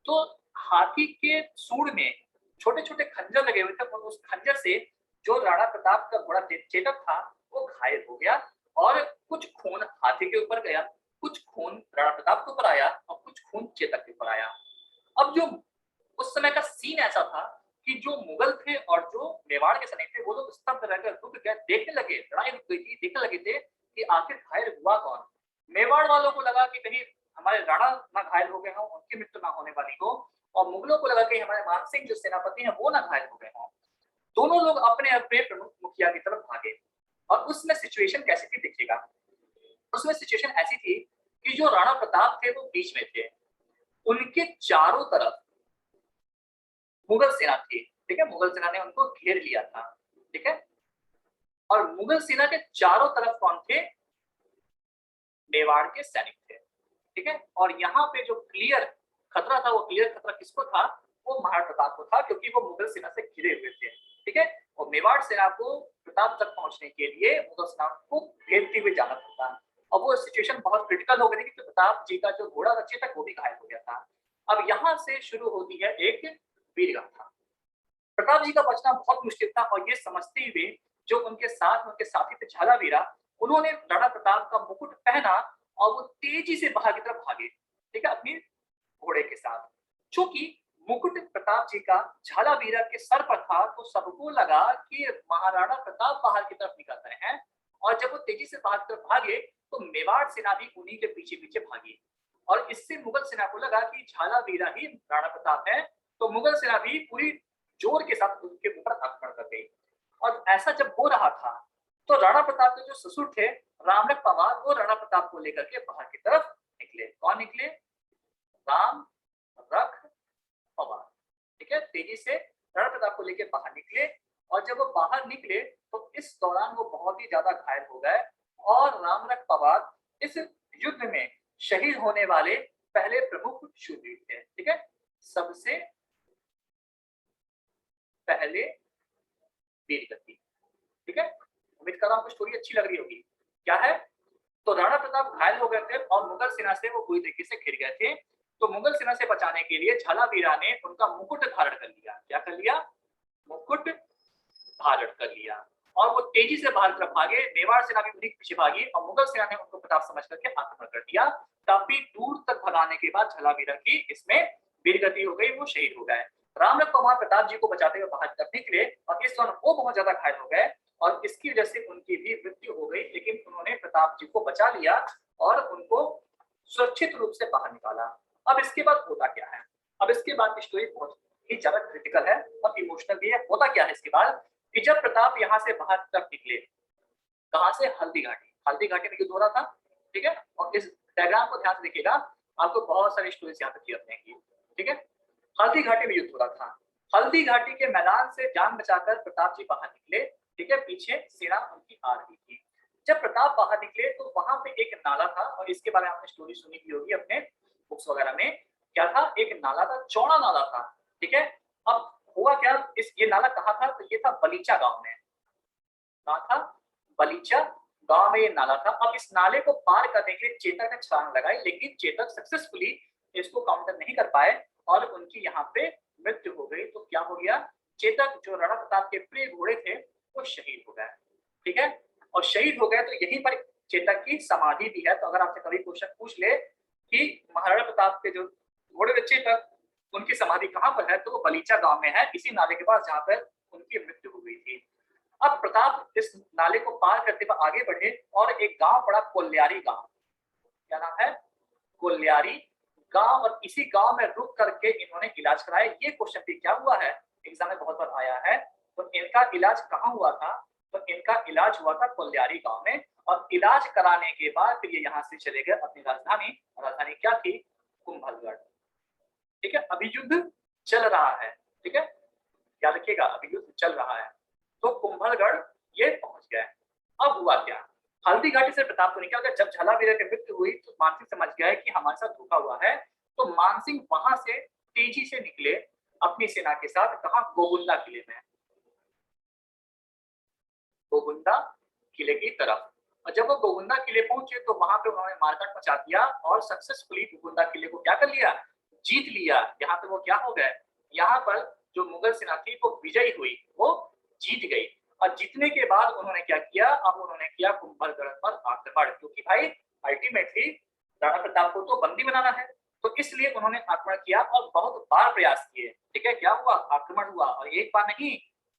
तो हाथी के सूंड में छोटे छोटे खंजर लगे हुए थे, और उस खंजर से जो राणा प्रताप का घोड़ा चेतक था वो घायल हो गया, और कुछ खून हाथी के ऊपर गया, कुछ खून राणा प्रताप के ऊपर आया और कुछ खून चेतक के ऊपर आया। अब जो उस समय का सीन ऐसा था कि जो मुगल थे और जो मेवाड़ के सैनिक थे वो लोग स्तब्ध रहकर रुक गए, देखने लगे, लड़ाई रुक गई थी, देखने लगे थे कि आखिर घायल हुआ कौन। मेवाड़ वालों को लगा कि कहीं हमारे राणा ना घायल हो गए हों, उनकी मृत्यु ना होने वाली हो, और मुगलों को लगा कि हमारे मान सिंह जो सेनापति हैं वो ना घायल हो गए हों। दोनों लोग अपने अपने प्रमुख मुखिया की तरफ भागे, और उसमें सिचुएशन कैसी थी देखिएगा। उसमें सिचुएशन ऐसी थी कि जो राणा प्रताप थे वो बीच में थे, उनके चारों तरफ मुगल सेना थी, ठीक है, मुगल सेना ने उनको घेर लिया था, ठीक है, और मुगल सेना के चारों तरफ कौन थे, मेवाड़ के सैनिक थे, ठीक है। और यहाँ पे जो क्लियर खतरा था, वो क्लियर खतरा किसको था, वो महाराणा प्रताप को था, क्योंकि वो मुगल सेना से घिरे हुए थे, ठीक है, और मेवाड़ सेना को प्रताप तक पहुंचने के लिए मुगल सेना को घेरते हुए जाना पड़ता। और वो सिचुएशन बहुत क्रिटिकल हो गई थी, क्योंकि प्रताप जी का जो घोड़ा था चेतक वो भी घायल हो गया था। अब यहाँ से शुरू होती है एक वीर गाथा। प्रताप जी का बचना बहुत मुश्किल था, और ये समझते हुए जो उनके साथ उनके साथी थे झालावीरा, उन्होंने राणा प्रताप का मुकुट पहना और वो तेजी से बाहर की तरफ भागे, ठीक है, अपनी घोड़े के साथ। चूंकि मुकुट प्रताप जी का झालावीरा के सर पर था तो सबको लगा कि महाराणा प्रताप बाहर की तरफ निकल रहे हैं, और जब वो तेजी से बाहर की तरफ भागे तो मेवाड़ सेना भी उन्हीं के पीछे पीछे भागी, और इससे मुगल सेना को लगा कि झालावीरा ही राणा प्रताप है, तो मुगल सेना भी पूरी जोर के साथ उनके ऊपर आक्रमण कर गई। और ऐसा जब हो रहा था तो राणा प्रताप के जो ससुर थे रामरख पवार, वो राणा प्रताप को लेकर के बाहर की तरफ निकले। कौन निकले, राम रख पवार, ठीक है, तेजी से राणा प्रताप को लेकर बाहर निकले, और जब वो बाहर निकले तो इस दौरान वो बहुत ही ज्यादा घायल हो गए, और रामरख पवार इस युद्ध में शहीद होने वाले पहले प्रमुख शूरवीर थे, ठीक है, सबसे पहले वीर गति, ठीक है। उम्मीद कर रहा हूं स्टोरी अच्छी लग रही होगी। क्या है, तो राणा प्रताप घायल हो गए थे और मुगल सेना से वो पूरी तरीके से घिर गए थे, तो मुगल सेना से बचाने के लिए झालावीरा ने उनका मुकुट धारण कर लिया। क्या कर लिया, मुकुट धारण कर लिया, और वो तेजी से बाहर तरफ भागे, मेवाड़ सेना भी उन्हीं के पीछे भागी, और मुगल सेना ने उनको प्रताप समझ करके आक्रमण कर दिया। काफी दूर तक भगाने के बाद झालावीरा की इसमें वीरगति हो गई, वो शहीद हो गए। रामरख पवार प्रताप जी को बचाते हुए बाहर तरफ निकले, और इस दौरान वो बहुत ज्यादा घायल हो गए, और इसकी वजह से उनकी भी मृत्यु हो गई, लेकिन उन्होंने प्रताप जी को बचा लिया और उनको सुरक्षित रूप से बाहर निकाला। अब इसके बाद होता क्या है, अब इसके बाद की स्टोरी बहुत ही ज्यादा क्रिटिकल है और इमोशनल भी है। होता क्या है इसके बाद कि जब प्रताप यहाँ से बाहर तक निकले, कहां से, हल्दी घाटी, हल्दी घाटी में युद्ध हो रहा था, ठीक है, और इस डायग्राम को ध्यान से देखिएगा, आपको बहुत सारी स्टोरीज यहाँ पे क्लियर रहेंगी, ठीक है। हल्दी घाटी में युद्ध हो रहा था, हल्दी घाटी के मैदान से जान बचाकर प्रताप जी बाहर निकले, ठीक है, पीछे सेना उनकी आ रही थी। जब प्रताप बाहर निकले तो वहां पे एक नाला था, और इसके बारे में आपने स्टोरी सुनी भी होगी अपने बुक्स वगैरह में। क्या था, एक नाला था, चौड़ा नाला था, ठीक है। अब हुआ क्या, इस ये नाला कहाँ था, तो ये था बलीचा गांव में। कहाँ था, बलीचा गांव में ये नाला था। अब इस नाले को पार करने के लिए चेतक ने छलांग लगाई, लेकिन चेतक सक्सेसफुली इसको काउंटर नहीं कर पाए और उनकी यहाँ पे मृत्यु हो गई। तो क्या हो गया, चेतक जो राणा प्रताप के प्रिय घोड़े थे वो शहीद हो गए। ठीक है, और शहीद हो गए तो यहीं पर चेतक की समाधि भी है। तो अगर आपसे कभी क्वेश्चन पूछ ले कि महाराणा प्रताप के जो घोड़े थे चेतक, उनकी समाधि कहाँ पर है, तो वो बलीचा गांव में है, इसी नाले के पास जहाँ पर उनकी मृत्यु हो गई थी। अब प्रताप इस नाले को पार करते हुए आगे बढ़े और एक गांव पड़ा कोल्यारी गांव। क्या नाम है, कोल्यारी गांव। और इसी गांव में रुक करके इन्होंने इलाज कराया। ये क्वेश्चन भी क्या हुआ है, एग्जाम में बहुत बार आया है। तो इनका इलाज कहाँ हुआ था, तो इनका इलाज हुआ था कोल्यारी गांव में। और इलाज कराने के बाद फिर ये यहाँ से चले गए अपनी राजधानी। राजधानी क्या थी, कुंभलगढ़। ठीक है, अभी युद्ध चल रहा है। ठीक है, याद रखिएगा, अभी युद्ध चल रहा है। तो कुंभलगढ़ ये पहुंच गए। अब हुआ क्या, हल्दी घाटी से प्रताप को निकल गया। जब झालावीर की मृत्यु हुई तो मानसिंह समझ गया कि हमारे साथ धोखा हुआ है। तो मानसिंह वहां से तेजी से निकले अपनी सेना के साथ। कहा, गोगुंदा किले में, गोगुंदा किले की तरफ। और जब वो गोगुंदा किले पहुंचे तो वहां पे उन्होंने मारकाट मचा दिया और सक्सेसफुली गोगुंदा किले को क्या कर लिया, जीत लिया। यहाँ पे वो क्या हो गए, यहाँ पर जो मुगल सेना थी वो विजयी हुई, वो जीत गई। और जीतने के बाद उन्होंने क्या किया, अब उन्होंने किया कुंभलगढ़ पर आक्रमण, क्योंकि भाई अल्टीमेटली राणा प्रताप को तो बंदी बनाना है। तो इसलिए उन्होंने आक्रमण किया और बहुत बार प्रयास किए। ठीक है, क्या हुआ, आक्रमण हुआ, और एक बार नहीं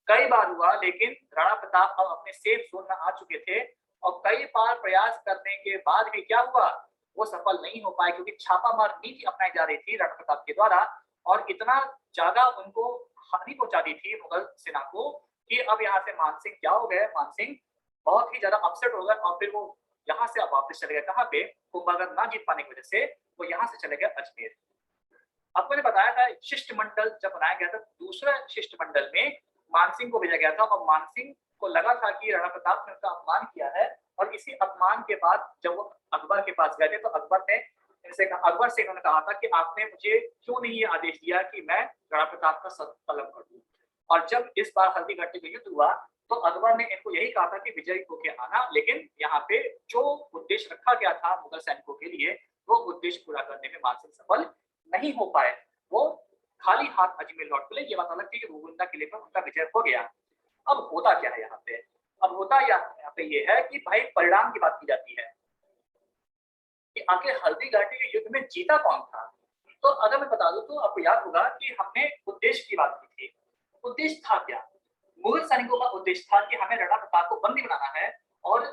कई बार हुआ। लेकिन राणा प्रताप अब अपने सेफ जोन में आ चुके थे और कई बार प्रयास करने के बाद भी क्या हुआ, वो सफल नहीं हो पाए, क्योंकि छापामार नीति अपनाई जा रही थी राणा प्रताप के द्वारा। और इतना ज्यादा उनको हानि पहुंचा दी थी मुगल सेना को कि अब यहाँ से मानसिंह क्या हो गए, मानसिंह बहुत ही ज्यादा अपसेट हो गए। और फिर वो यहाँ से अब वापस चले गए, कहाँ पे, कुंभलगढ़ ना जीत पाने की वजह से वो यहाँ से चले गए अजमेर। आपको मैंने बताया था शिष्टमंडल जब बनाया गया था, दूसरा शिष्टमंडल में मानसिंह को भेजा गया था। और मानसिंह को लगा था कि राणा प्रताप ने उनका अपमान किया है। और इसी अपमान के बाद जब वो अकबर के पास गए थे तो अकबर से इन्होंने कहा था कि आपने मुझे क्यों नहीं ये आदेश दिया कि मैं राणा प्रताप का सर कलम कर दूं। और जब इस बार हल्दी घाटी में युद्ध हुआ तो अकबर ने इनको यही कहा था कि विजयी होके आना, लेकिन यहाँ पे जो उद्देश्य रखा गया था मुगल सैनिकों के लिए वो उद्देश्य पूरा करने में मानसिंह सफल नहीं हो पाए। वो खाली हाथ अजमेर लौट गए। ये बात अलग थी कि गोगुंदा किले पर उनका विजय हो गया। अब होता क्या है यहाँ पे, अब होता यहाँ पे ये है कि भाई परिणाम की बात की जाती है कि आखिर हल्दी घाटी के युद्ध में जीता कौन था। तो अगर मैं बता दूं तो आपको याद होगा कि हमने उद्देश्य की बात की थी। उद्देश्य था क्या, मुगल सैनिकों का उद्देश्य था कि हमें राणा प्रताप को बंदी बनाना है और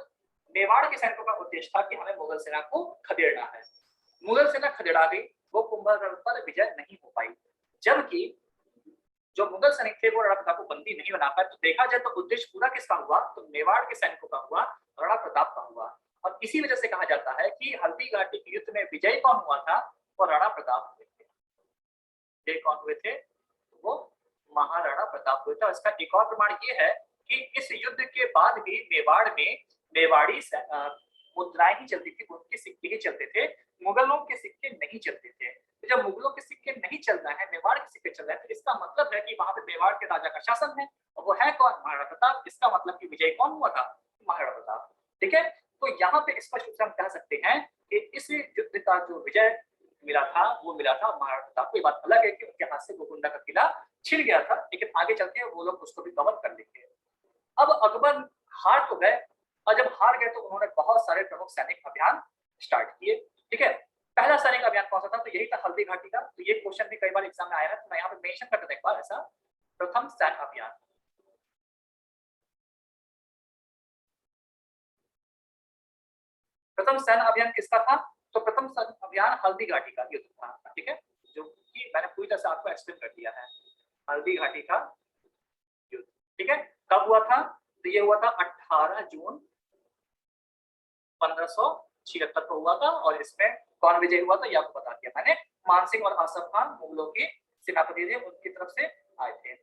मेवाड़ के सैनिकों का उद्देश्य था कि हमें मुगल सेना को खदेड़ना है। मुगल सेना खदेड़ा गई, वो कुंभलगढ़ पर विजय नहीं हो पाई। जबकि जो मुगल सैनिक थे वो राणा प्रताप को बंदी नहीं बना पाए। तो देखा जाए तो उद्देश्य पूरा किसका हुआ, तो मेवाड़ के सैनिकों का हुआ, राणा प्रताप का हुआ। और इसी वजह से कहा जाता है कि हल्दी घाटी के युद्ध में विजयी कौन हुआ था, वो राणा प्रताप हुए थे। विजयी कौन हुए थे, वो महाराणा प्रताप हुए थे। इसका एक और प्रमाण ये है कि इस युद्ध के बाद भी मेवाड़ में मेवाड़ी मुद्राएं ही चलती थी, उनके सिक्के ही चलते थे, मुगलों के सिक्के नहीं चलते थे। तो जब मुगलों के सिक्के नहीं चल रहे हैं, मेवाड़ के सिक्के चल रहे हैं, तो इसका मतलब है कि वहां पे मेवाड़ के राजा का शासन है। और वो है कौन, महाराणा प्रताप। इसका मतलब कि विजय कौन हुआ था, महाराणा प्रताप। ठीक है, तो यहाँ पे स्पष्ट रूप से हम कह सकते हैं कि इस युद्ध का जो विजय मिला था वो मिला था महाराणा प्रताप को। ये बात अलग है कि उनके हाथ से गोगुंडा का किला छिन गया था, लेकिन आगे चलते हैं वो लोग उसको भी कवर कर लेंगे। अब अकबर हार तो गए, और जब हार गए तो उन्होंने बहुत सारे प्रमुख सैनिक अभियान स्टार्ट किए। ठीक है, पहला सैनिक अभियान कौन सा था, तो यही था हल्दी घाटी का। तो ये क्वेश्चन भी कई बार एग्जाम में आया है, तो मैं यहाँ पे मेंशन कर देता एक बार ऐसा। प्रथम सैन्य अभियान, प्रथम सैन्य अभियान किसका था, तो प्रथम सैन्य अभियान हल्दी घाटी का युद्ध था। ठीक है, जो कि मैंने पूरी तरह से आपको एक्सप्लेन कर दिया है, हल्दी घाटी का युद्ध। ठीक है, कब हुआ था, तो ये हुआ था 18 जून 1576 को हुआ था। और इसमें कौन विजय हुआ था ये आपको बता दिया मैंने, मानसिंह और आसफ खान मुगलों के सेनापति थे, उनकी तरफ से आए थे।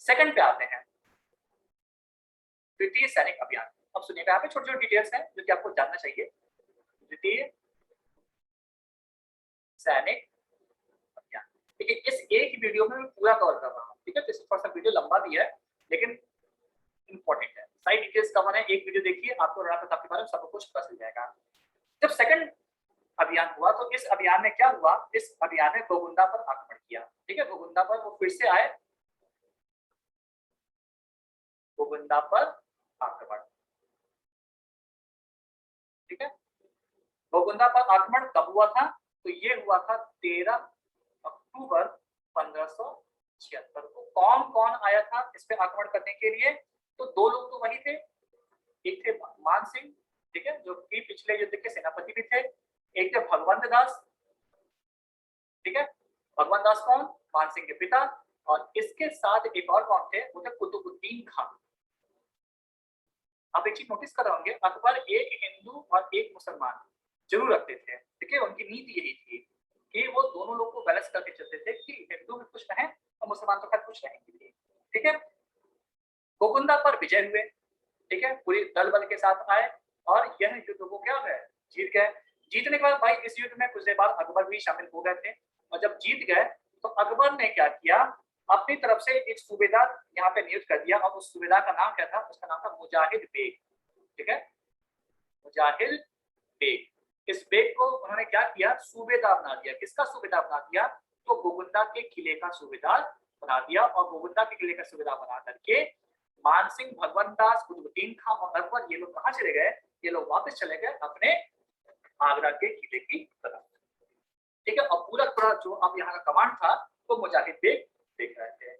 सेकंड पे आते हैं, द्वितीय सैनिक अभियान। अब सुनिएगा, यहाँ पे छोटे छोटे डिटेल्स हैं जो कि आपको जानना चाहिए। द्वितीय सैनिक अभियान, ठीक है, इस एक वीडियो में मैं पूरा कवर कर रहा हूँ। ठीक है, तो थोड़ा सा वीडियो लंबा भी है लेकिन इंपॉर्टेंट है, सारी डिटेल्स कवर है, एक वीडियो देखिए, आपको राणा प्रताप के बारे में सब कुछ पता चल जाएगा। जब सेकंड अभियान हुआ तो इस अभियान में क्या हुआ, इस अभियान में गोगुंदा पर आक्रमण किया। ठीक है, गोगुंदा पर वो फिर से आए, गोगुंदा पर आक्रमण। ठीक है, गोगुंदा पर आक्रमण कब हुआ था, तो ये हुआ था 13 अक्टूबर 1576 को। कौन कौन आया था इस पे आक्रमण करने के लिए, तो दो लोग तो वही थे, एक थे मान सिंह, ठीक है, जो कि पिछले युद्ध के सेनापति भी थे, एक थे भगवंत दास। ठीक है, भगवंत दास कौन, मान सिंह के पिता, और इसके साथ एक और कौन थे, वो थे कुतुबुद्दीन खान। आप एक चीज नोटिस कर रहे होंगे, अकबर एक हिंदू और एक मुसलमान जरूर रखते थे। ठीक है, उनकी नीति यही थी कि वो दोनों लोग को बैलेंस करके चलते थे कि हिंदू भी खुश रहें और मुसलमान तो खैर खुश रहेंगे। ठीक है, गोकुंदा पर विजय हुए। ठीक है, पूरी दल बल के साथ आए और यह युद्ध को क्या है, जीत गए। जीतने के बाद भाई इस युद्ध में कुछ देर बाद अकबर भी शामिल हो गए थे, और जब जीत गए तो अकबर ने क्या किया, अपनी तरफ से एक सूबेदार यहाँ पे नियुक्त कर दिया, और उस सूबेदार का नाम क्या था, उसका नाम था मुजाहिद बेग। ठीक है, मुजाहिद बेग। इस बेग को उन्होंने क्या किया, सूबेदार बना दिया। किसका सूबेदार बना दिया, तो गोगुंदा के किले का सूबेदार बना दिया, और गोगुंदा के किले का सूबेदार बना करके मानसिंह, भगवंत दास, कुतुबुद्दीन खान और अकबर ये लोग कहाँ चले गए, ये लोग वापस चले गए अपने आगरा के किले की तरफ। ठीक है, और पूरा जो अब यहाँ का कमांड था वो मुजाहिद बेग देख रहे थे।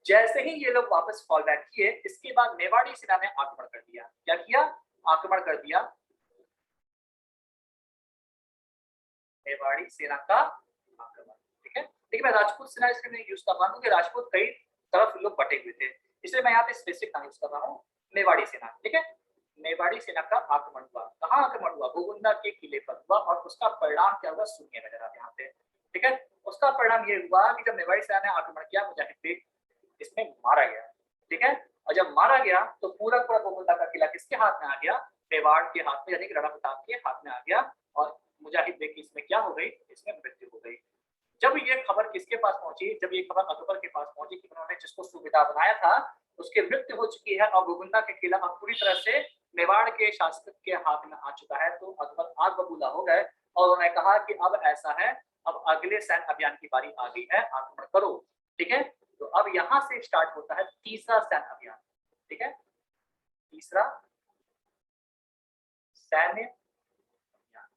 जैसे ही ये लोग वापस फॉल बैक किए, इसके बाद मेवाड़ी सेना ने आक्रमण कर दिया। क्या किया, आक्रमण कर दिया, मेवाड़ी सेना का आक्रमण। ठीक है, लेकिन मैं राजपूत सेना इसलिए नहीं यूज कर रहा हूँ क्योंकि राजपूत कई तरफ लोग बटे हुए थे, इसलिए मैं यहाँ पे स्पेसिफिक नाम यूज कर रहा हूँ, मेवाड़ी सेना। ठीक है, मेवाड़ी सेना का आक्रमण हुआ। कहाँ आक्रमण हुआ, गोगुंदा के किले पर हुआ, और उसका परिणाम क्या हुआ सुनिए नजर आप यहाँ पे। ठीक है, उसका परिणाम ये हुआ कि जब मेवाड़ी सेना ने आक्रमण किया, मुजाहिद बेग इसमें मारा गया। ठीक है, और जब मारा गया तो पूरा गोगुंदा का किला किसके हाथ में आ गया, मेवाड़ के हाथ में, यानी कि राणा प्रताप के हाथ में आ गया, और मुजाहिद बेग की इसमें क्या हो गई, इसमें मृत्यु हो गई। जब ये खबर किसके पास पहुंची, जब ये खबर अकबर के पास पहुंची कि उन्होंने जिसको सूबेदार बनाया था उसकी मृत्यु हो चुकी है और गोगुंदा के किला अब पूरी तरह से मेवाड़ के शासक के हाथ में आ चुका है, तो अकबर आग बबूला हो गए और उन्होंने कहा कि अब ऐसा है, अब अगले सैन्य अभियान की बारी आ गई है, आक्रमण करो। ठीक है, तो अब यहाँ से स्टार्ट होता है तीसरा सैन्य अभियान। ठीक है, तीसरा सैन्य अभियान,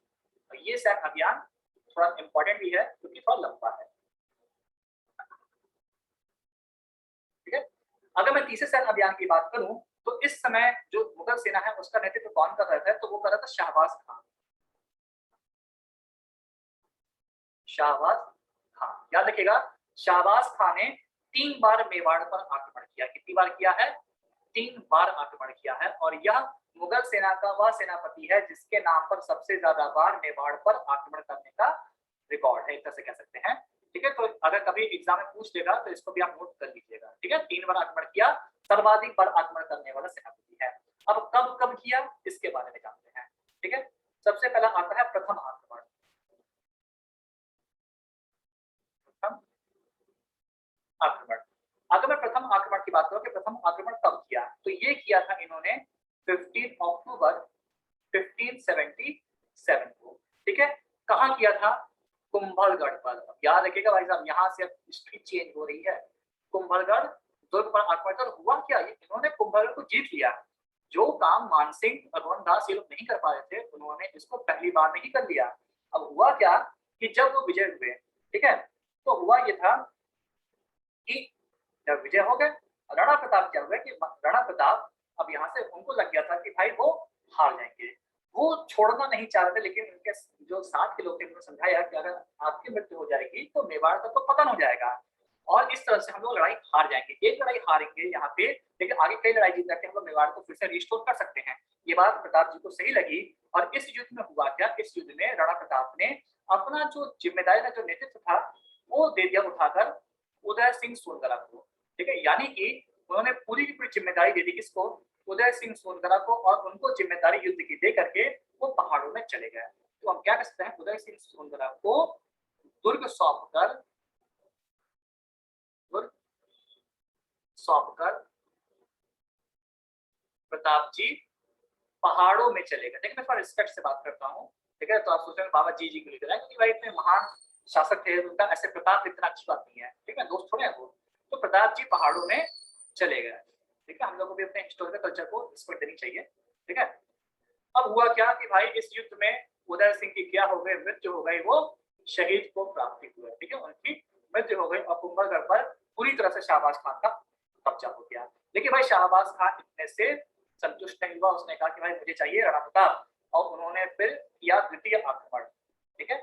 और ये सैन्य अभियान थोड़ा इंपॉर्टेंट भी है क्योंकि थोड़ा लंबा है। ठीक है, अगर मैं तीसरे सैन्य अभियान की बात करूं तो इस समय जो मुगल सेना है उसका नेतृत्व कौन कर रहा था, तो वो कर रहा था शाहबाज खान। शाहबाज खान, याद रखिएगा, शाहबाज खान ने 3 बार मेवाड़ पर आक्रमण किया। कितनी बार किया है, 3 बार आक्रमण किया है, और यह मुगल सेना का वह सेनापति है जिसके नाम पर सबसे ज्यादा बार मेवाड़ पर आक्रमण करने का रिकॉर्ड है, एक तरह से कह सकते हैं। ठीक है, तो अगर कभी एग्जाम में पूछ लेगा तो इसको भी आप नोट कर लीजिएगा। ठीक है, 3 बार आक्रमण किया, सर्वाधिक बार आक्रमण करने वाला सेनापति है। अब कब कब किया इसके बारे में जानते हैं। ठीक है, सबसे पहला आता है प्रथम आक्रमण। आक्रमण, अगर मैं प्रथम आक्रमण की बात करूं कि प्रथम आक्रमण कब किया, तो ये किया था इन्होंने 15 अक्टूबर 1577 को। ठीक है, कहां किया था, कुंभलगढ़ पर। याद रखिएगा भाई साहब, यहाँ से अब हिस्ट्री चेंज हो रही है। कुंभलगढ़ दुर्ग पर आक्रमण कर हुआ क्या, इन्होंने कुंभलगढ़ को जीत लिया। जो काम मानसिंह, भगवंत दास ये लोग नहीं कर पा रहे थे, उन्होंने इसको पहली बार में ही कर लिया। अब हुआ क्या कि जब वो विजय हुए, ठीक है, तो हुआ ये था कि जब विजय हो गए, राणा प्रताप क्या हुआ कि राणा प्रताप अब यहाँ से उनको लग गया था कि भाई वो हार जाएंगे, वो छोड़ना नहीं चाह रहे थे, लेकिन उनके जो साथ के लोग थे उन्होंने समझाया कि अगर आपकी मृत्यु हो जाएगी तो मेवाड़ का तो पतन हो जाएगा, और इस तरह से हम लोग लड़ाई हार जाएंगे। एक लड़ाई हारेंगे यहाँ पे, लेकिन आगे कई लड़ाई जीत करके हम लोग मेवाड़ को फिर से रिस्टोर कर सकते हैं। ये बात प्रताप जी को सही लगी, और इस युद्ध में हुआ क्या, इस युद्ध में राणा प्रताप ने अपना जो जिम्मेदारी का जो नेतृत्व था वो दे दिया उठाकर उदय सिंह सोनगरा को। ठीक है, यानी कि उन्होंने पूरी की पूरी जिम्मेदारी दे दी किसको, उदय सिंह सोनगरा को, और उनको जिम्मेदारी युद्ध की दे करके वो पहाड़ों में चले गए। तो हम क्या कर सकते हैं, उदय सिंह सोनगरा को दुर्ग सौंपकर प्रताप जी पहाड़ों में चले गए। देखिए मैं थोड़ा रिस्पेक्ट से बात करता हूँ, ठीक है, तो आप सोच रहे हैं बाबा जी जी को लेकर क्योंकि भाई इतने महान शासक थे, उनका ऐसे प्रताप इतना अच्छी बात नहीं है, ठीक है, दोस्त थोड़े हैं वो। तो प्रताप जी पहाड़ों में चले गए, ठीक है, हम लोग को भी अपने हिस्टोरिकल कल्चर को रिस्पेक्ट देनी चाहिए, ठीक है। अब हुआ क्या कि भाई इस युद्ध में उदय सिंह की क्या हो गई, मृत्यु हो गई, वो शहीद को प्राप्ति हुई, ठीक है, उनकी मृत्यु हो गई और कुंभलगढ़ पर पूरी तरह से शाहबाज खान का कब्जा हो गया। लेकिन भाई शाहबाज खान इतने से संतुष्ट नहीं हुआ, उसने कहा कि भाई मुझे चाहिए राणा प्रताप, और उन्होंने फिर किया द्वितीय आक्रमण, ठीक है,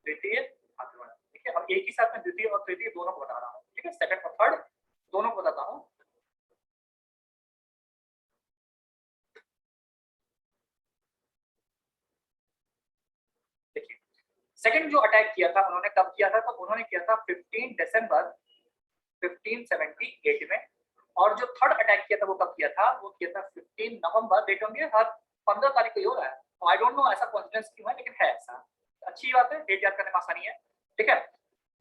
द्वितीय आक्रमण, ठीक है। अब एक ही साथ में द्वितीय और तृतीय दोनों को बता रहा हूँ, ठीक है, सेकंड और थर्ड दोनों को बताता हूँ। देखिए सेकंड जो अटैक किया था उन्होंने कब किया था, तो उन्होंने किया था 15 दिसंबर 1578 में, और जो थर्ड अटैक किया था वो कब किया था, वो किया था 15 नवंबर, डेट होंगे हर 15 तारीख को ही हो रहा है, आई डोंट नो ऐसा कॉन्फिडेंस क्यों है, लेकिन है ऐसा, अच्छी बात है, डेट याद करने में आसानी है, ठीक है।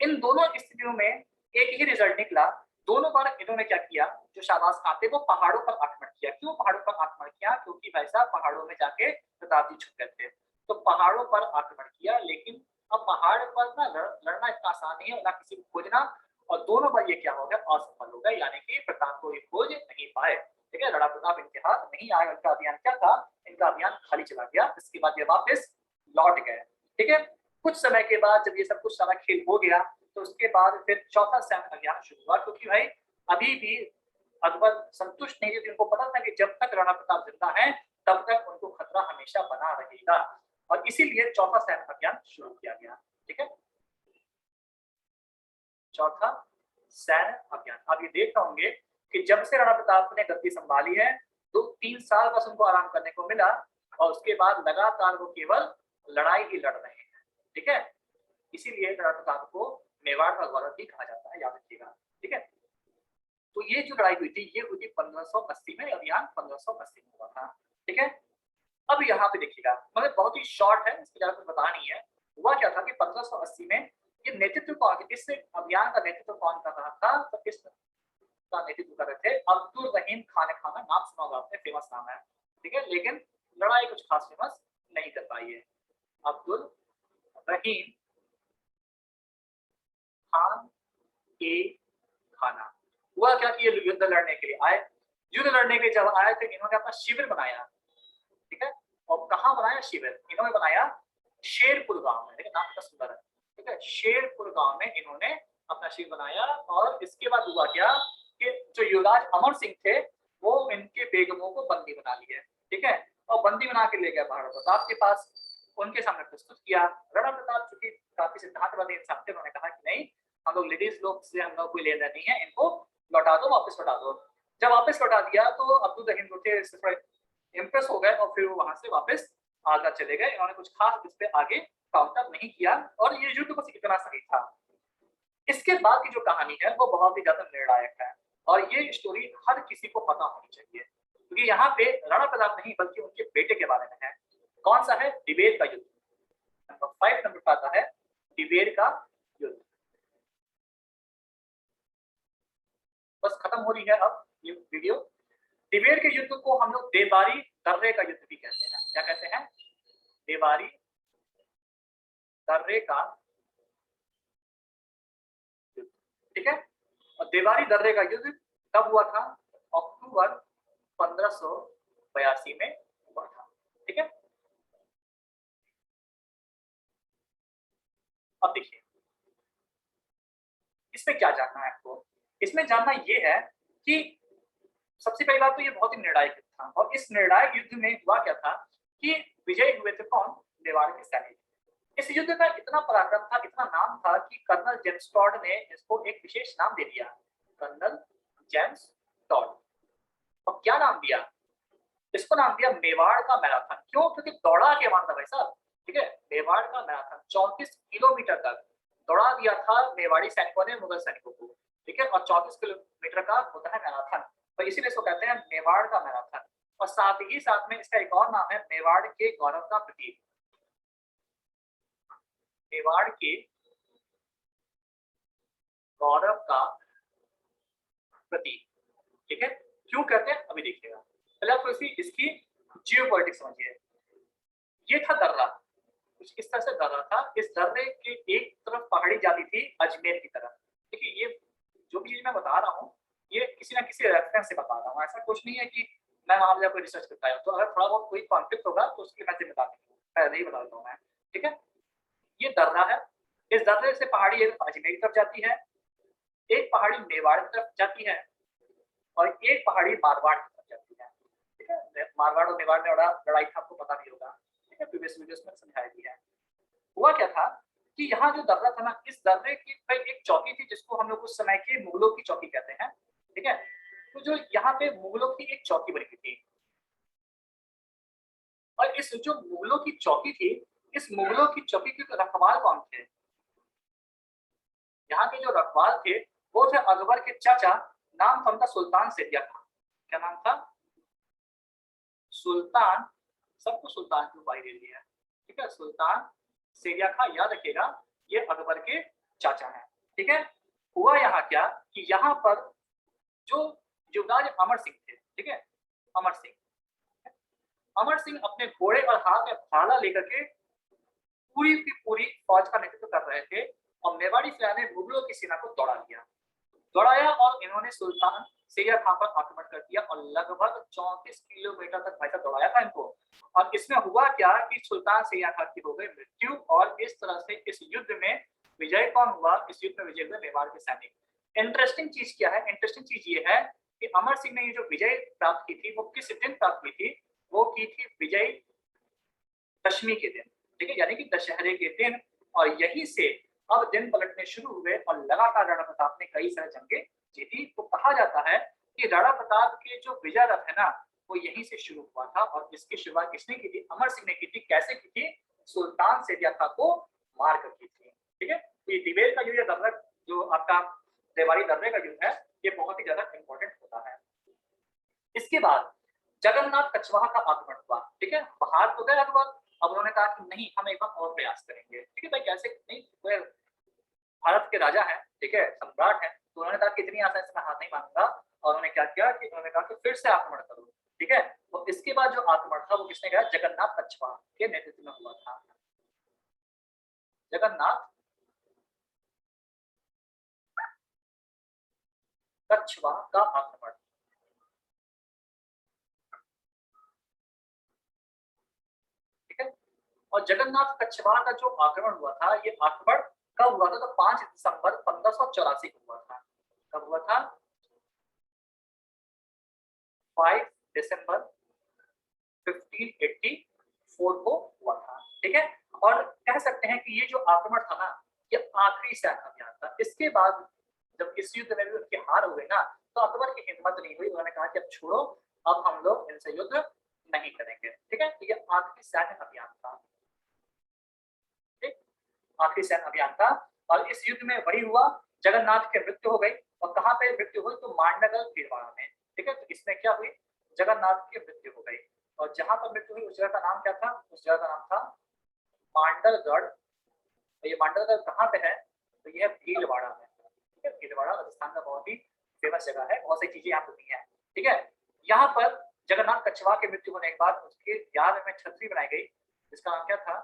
इन दोनों स्थितियों में एक ही रिजल्ट निकला, दोनों बार इन्होंने क्या किया, जो शाहबाज खान थे वो पहाड़ों पर आक्रमण किया। क्यों पहाड़ों पर आक्रमण किया, क्योंकि भाई साहब पहाड़ों में जाके प्रताप जी छुप गए थे, तो पहाड़ों पर आक्रमण किया। लेकिन अब पहाड़ पर ना लड़ना इतना आसान नहीं है, ना किसी को खोजना, और दोनों बार ये क्या हो गया, असफल हो गए, यानी कि प्रताप को ये खोज नहीं पाए, ठीक है, राणा प्रताप इनके हाथ नहीं आए, उनका अभियान क्या था, इनका अभियान खाली चला गया। इसके बाद ये वापस लौट गए, ठीक है। कुछ समय के बाद जब ये सब कुछ सारा खेल हो गया, तो उसके बाद फिर चौथा सैन्य अभियान शुरू हुआ, क्योंकि भाई अभी भी अकबर संतुष्ट नहीं थे, उनको पता था कि जब तक राणा प्रताप जिंदा है तब तक उनको खतरा हमेशा बना रहेगा, और इसीलिए चौथा सैन्य अभियान शुरू किया गया, ठीक है, चौथा सैन्य अभियान। आप ये देख रहे होंगे कि जब से राणा प्रताप ने गद्दी संभाली है, तो 3 साल बस उनको आराम करने को मिला, और उसके बाद लगातार वो केवल लड़ाई ही लड़ रहे हैं, ठीक है। इसीलिए राणा प्रताप को मेवाड़ का गौरव भी कहा जाता है, याद रखिएगा, ठीक है। तो ये जो लड़ाई हुई थी ये हुई थी 1580 में, अभियान 1580 में हुआ था, ठीक है। अब यहाँ पे देखिएगा, मतलब बहुत ही शॉर्ट है, इसकी ज्यादा कुछ बता नहीं है। हुआ क्या था कि 1580 में ये नेतृत्व कौन, इस अभियान का नेतृत्व कौन कर रहा था, तो इस का नेतृत्व कर रहे थे अब्दुल रहीम खान खाना, नाम सुना होगा आपने, फेमस नाम है, ठीक है, लेकिन लड़ाई कुछ खास फेमस नहीं कर पाई है। अब्दुल रहीम खान के खाना। हुआ क्या कि ये युद्ध लड़ने के लिए आए, युद्ध लड़ने के लिए जब आए तो इन्होंने अपना शिविर बनाया, ठीक है, और कहाँ बनाया शिविर, इन्होंने बनाया शेरपुर गांव में, देखिए नाम कितना सुंदर है, ठीक है, शेरपुर गांव में इन्होंने अपना शिविर बनाया। और इसके बाद हुआ क्या कि जो युवराज अमर सिंह थे वो इनके बेगमों को बंदी बना लिए, ठीक है, और बंदी बना के ले गए महाराणा प्रताप के पास, उनके सामने प्रस्तुत किया। राणा प्रताप चूंकि काफी सिद्धांतवादी इंसान थे, उन्होंने कहा कि नहीं, हम लोग लेडीज लोग से हम लोग कोई लेना नहीं है, इनको लौटा दो, वापस लौटा दो। जब वापस लौटा दिया तो अब्दुल रहीम जो थे इससे थोड़े इम्प्रेस हो गए, और फिर वो वहां से वापस आगरा चले गए। इन्होंने कुछ खास इस पे आगे काउंटर नहीं किया, और ये युद्ध बस इतना सही था। इसके बाद की जो कहानी है वो बहुत ही ज्यादा निर्णायक है, और ये स्टोरी हर किसी को पता होनी चाहिए, क्योंकि यहाँ पे राणा प्रताप नहीं बल्कि उनके बेटे के बारे में है। कौन सा है, डिबेर का युद्ध, नंबर 5 नंबर पर आता है डिबेर का युद्ध। बस खत्म हो रही है अब ये वीडियो। डिबेर के युद्ध को हम लोग देबारी दर्रे का युद्ध भी कहते हैं, क्या कहते हैं, देबारी दर्रे का युद्ध, ठीक है। और देवारी दर्रे का युद्ध कब हुआ था, अक्टूबर 1582 में हुआ था, ठीक है। अब देखिए इसमें क्या जानना है आपको, इसमें जानना ये है कि सबसे पहली बात तो ये बहुत ही निर्णायक युद्ध था, और इस निर्णायक युद्ध में हुआ क्या था कि विजय हुए थे कौन, मेवाड़ के सैनिक। इस युद्ध का इतना पराक्रम था, इतना नाम था कि कर्नल जेम्स टॉड ने इसको एक विशेष नाम दे दिया, कर्नल जेम्स टॉड। और क्या नाम दिया, इसको नाम दिया मेवाड़ का मैराथन। क्यों, क्योंकि दौड़ा के मारता भाई साहब, ठीक है, मेवाड़ का मैराथन 34 किलोमीटर तक दौड़ा दिया था मेवाड़ी सैनिकों ने मुगल सैनिकों को, ठीक है, और 34 किलोमीटर का होता है मैराथन, तो इसीलिए इसको कहते हैं मेवाड़ का मैराथन। और साथ ही साथ में इसका एक और नाम है मेवाड़ के गौरव का प्रतीक, मेवाड़ के गौरव का प्रतीक, ठीक है। क्यों कहते हैं अभी देखिएगा। पहले आप थोड़ी सी इसकी जियो पॉलिटिक्स समझिए। ये था दर्रा, कुछ इस तरह से दर्रा था। इस दर्रे के एक तरफ पहाड़ी जाती थी अजमेर की तरफ। देखिए ये जो भी चीज मैं बता रहा हूँ ये किसी ना किसी रेफरेंस से बता रहा हूँ, ऐसा कुछ नहीं है कि मैं वहां जाकर रिसर्च करता हूँ। तो अगर थोड़ा बहुत कोई कॉन्फ्लिक्ट होगा तो उसके लिए मैं जिम्मेदार नहीं हूँ, पहले ही बता देता हूँ मैं। ठीक है, ये दर्रा है। इस दर्रे से पहाड़ी एक अजमेर की तरफ जाती है, एक पहाड़ी मेवाड़ की तरफ जाती है और एक पहाड़ी मारवाड़ की तरफ जाती है। ठीक है, मारवाड़ और मेवाड़ में बड़ा लड़ाई था, आपको पता भी होगा। ठीक है, प्रीवियस वीडियोस में समझाया भी है। हुआ क्या था कि यहाँ जो दर्रा था ना, इस दर्रे की एक चौकी थी जिसको हम लोग उस समय के मुगलों की चौकी कहते हैं। ठीक है, तो जो यहाँ पे मुगलों की एक चौकी बनी हुई थी और इस जो मुगलों की चौकी थी, इस मुगलों की चौकी के रखवाल कौन थे? यहाँ के जो रखवाल थे वो थे अकबर के चाचा, नाम था उनका सुल्तान सिद्दिया खान। क्या नाम था? सुल्तान, सबको सुल्तान की उपाधि दे दी है। ठीक है, सुल्तान सिद्दिया खान, याद रखिएगा ये अकबर के चाचा हैं। ठीक है, हुआ यहाँ क्या कि यहाँ पर जो युवराज अमर सिंह थे, ठीक है, अमर सिंह अपने घोड़े और हाथ में भाला लेकर के पूरी की पूरी फौज का नेतृत्व कर रहे थे और मेवाड़ी सेना ने मुगलों की सेना को दौड़ाया और इन्होंने सुल्तान सिद्दिया खान पर आक्रमण कर दिया और लगभग 34 किलोमीटर तक भाई साहब दौड़ाया था इनको। और इसमें हुआ क्या कि सुल्तान सिद्दिया खान की हो गई मृत्यु और इस तरह से इस युद्ध में विजय कौन हुआ? इस युद्ध में विजय हुए मेवाड़ के सैनिक। इंटरेस्टिंग चीज क्या है? इंटरेस्टिंग चीज ये है कि अमर सिंह ने ये जो विजय प्राप्त की थी वो किस दिन प्राप्त हुई थी? वो की थी विजय दशमी के दिन। ठीक है, यानी कि दशहरे के दिन। और यहीं से अब दिन पलटने शुरू हुए और लगातार राणा प्रताप ने कई सारे जंगे जीती। तो कहा जाता है कि राणा प्रताप के जो विजय रथ है ना वो यहीं से शुरू हुआ था और इसकी शुरुआत किसने की थी? अमर सिंह ने की थी। कैसे की थी? सुल्तान सिद्दिया खान को मार कर की थी। ठीक है, तो ये दिवेल का युद्ध, दर्रा जो आपका देवारी दर्रे का युद्ध है, ये बहुत ही ज्यादा इंपॉर्टेंट होता है। इसके बाद जगन्नाथ कछवाहा का आक्रमण हुआ। ठीक है, बाहर तो गए अकबर, अब उन्होंने कहा कि नहीं हम एक बार और प्रयास करेंगे। ठीक है भाई, कैसे नहीं, भारत के राजा है, ठीक है, सम्राट है, तो उन्होंने कहा कि इतनी आसानी से मैं हाथ नहीं मानूंगा। और उन्होंने क्या किया कि उन्होंने कहा कि फिर से आक्रमण करो। ठीक है, तो इसके बाद जो आक्रमण था वो किसने किया? जगन्नाथ कछवाहा के नेतृत्व में हुआ था। जगन्नाथ कछवाहा का आक्रमण। ठीक है, और जगन्नाथ कछवाहा का जो आक्रमण हुआ था, ये आक्रमण कब हुआ था? तो 5 दिसंबर 1584 को हुआ था। कब हुआ था? 5 दिसंबर 1584 को हुआ था। ठीक है, और कह सकते हैं कि ये जो आक्रमण था ना, ये आखिरी सैन्य अभियान था। इसके बाद जब इस युद्ध में भी उनकी हार हो गई ना, तो अकबर की हिम्मत नहीं हुई, उन्होंने कहा कि अब छोड़ो, अब हम लोग इनसे युद्ध नहीं करेंगे। ठीक है, तो ये आखिरी सैन्य अभियान था। ठीक, आखिरी सैन्य अभियान था और इस युद्ध में वही हुआ, जगन्नाथ की मृत्यु हो गई। और कहाँ पे मृत्यु हुई? तो मांडगल भीलवाड़ा में। ठीक है, तो इसमें क्या हुई? जगन्नाथ की मृत्यु हो गई। और जहां पर मृत्यु हुई उस जगह का नाम क्या था? उस जगह का नाम था मांडलगढ़। तो ये मांडलगढ़ कहाँ पे है? तो ये भीलवाड़ा में। ठीक है, भीलवाड़ा राजस्थान का बहुत ही फेमस जगह है, बहुत सी चीजें यहाँ होती हैं। ठीक है, यहाँ पर जगन्नाथ कछवाहा की मृत्यु होने के बाद उसके याद में छतरी बनाई गई, जिसका नाम क्या था?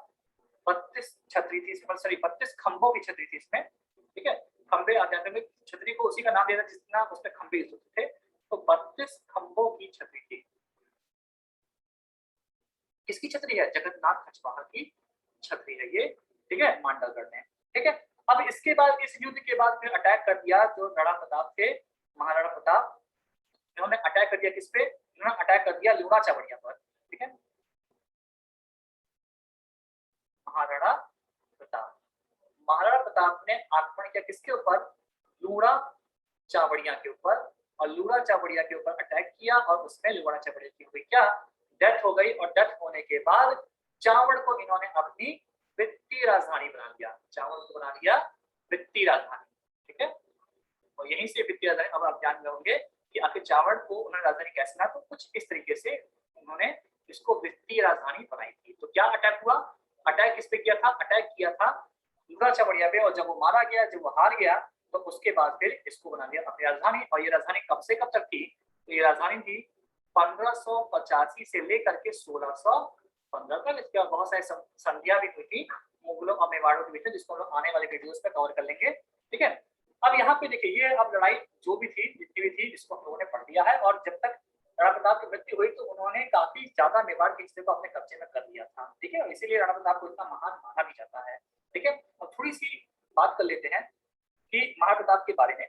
32 छतरी थी इसमें, सॉरी 32 खंभों की छतरी थी इसमें। ठीक है, खंभे आ जाते हैं, छतरी को उसी का नाम दिया था जितना उसमें खंभे यूज होते थे। तो 32 खंभों की छतरी थी। किसकी छतरी है? जगन्नाथ कछवाहा की छतरी है ये। ठीक है, मांडलगढ़ में। ठीक है, अब इसके बाद इस युद्ध के बाद फिर अटैक कर दिया जो राणा प्रताप थे, महाराणा प्रताप। इन्होंने अटैक कर दिया किस पे? इन्होंने अटैक कर दिया लूणा चावड़िया पर। ठीक है, महाराणा प्रताप, महाराणा प्रताप ने आक्रमण किया किसके ऊपर? लूणा चावड़िया के ऊपर। और लूणा चावड़िया के ऊपर अटैक किया और उसमें लूणा चावड़िया की हुई क्या? डेथ हो गई। और डेथ होने के बाद चावड़ को इन्होंने अपनी वित्तीय राजधानी बना लिया। चावड़ को बना लिया वित्तीय राजधानी। ठीक है, और यहीं से वित्तीय राजधानी, अब आप जान होंगे कि आखिर चावड़ को उन्होंने राजधानी कैसे बना, तो कुछ इस तरीके से उन्होंने इसको वित्तीय राजधानी बनाई थी। तो क्या अटैक हुआ? अटैक किस पे किया था? अटैक किया था लूणा चावड़िया पे। और जब वो मारा गया, जब वो हार गया, तो उसके बाद फिर इसको बना लिया अपनी राजधानी। और ये राजधानी कब से कब तक थी? तो ये राजधानी थी 1585 से लेकर के 1615 तक। इसके बाद बहुत सारी संधियां भी हुई थी मुगलों और मेवाड़ों के बीच, जिसको हम लोग आने वाले वीडियोस में कवर कर लेंगे। ठीक है, अब यहाँ पे देखिए ये अब लड़ाई जो भी थी जितनी भी थी इसको हम लोगों ने पढ़ लिया है, और जब तक राणा प्रताप की मृत्यु हुई तो उन्होंने काफी ज्यादा मेवाड़ के हिस्से को अपने कब्जे में कर लिया था। ठीक है, इसीलिए राणा प्रताप को इतना महान माना भी जाता है। ठीक है, अब थोड़ी सी बात कर लेते हैं कि महाराणा प्रताप के बारे में।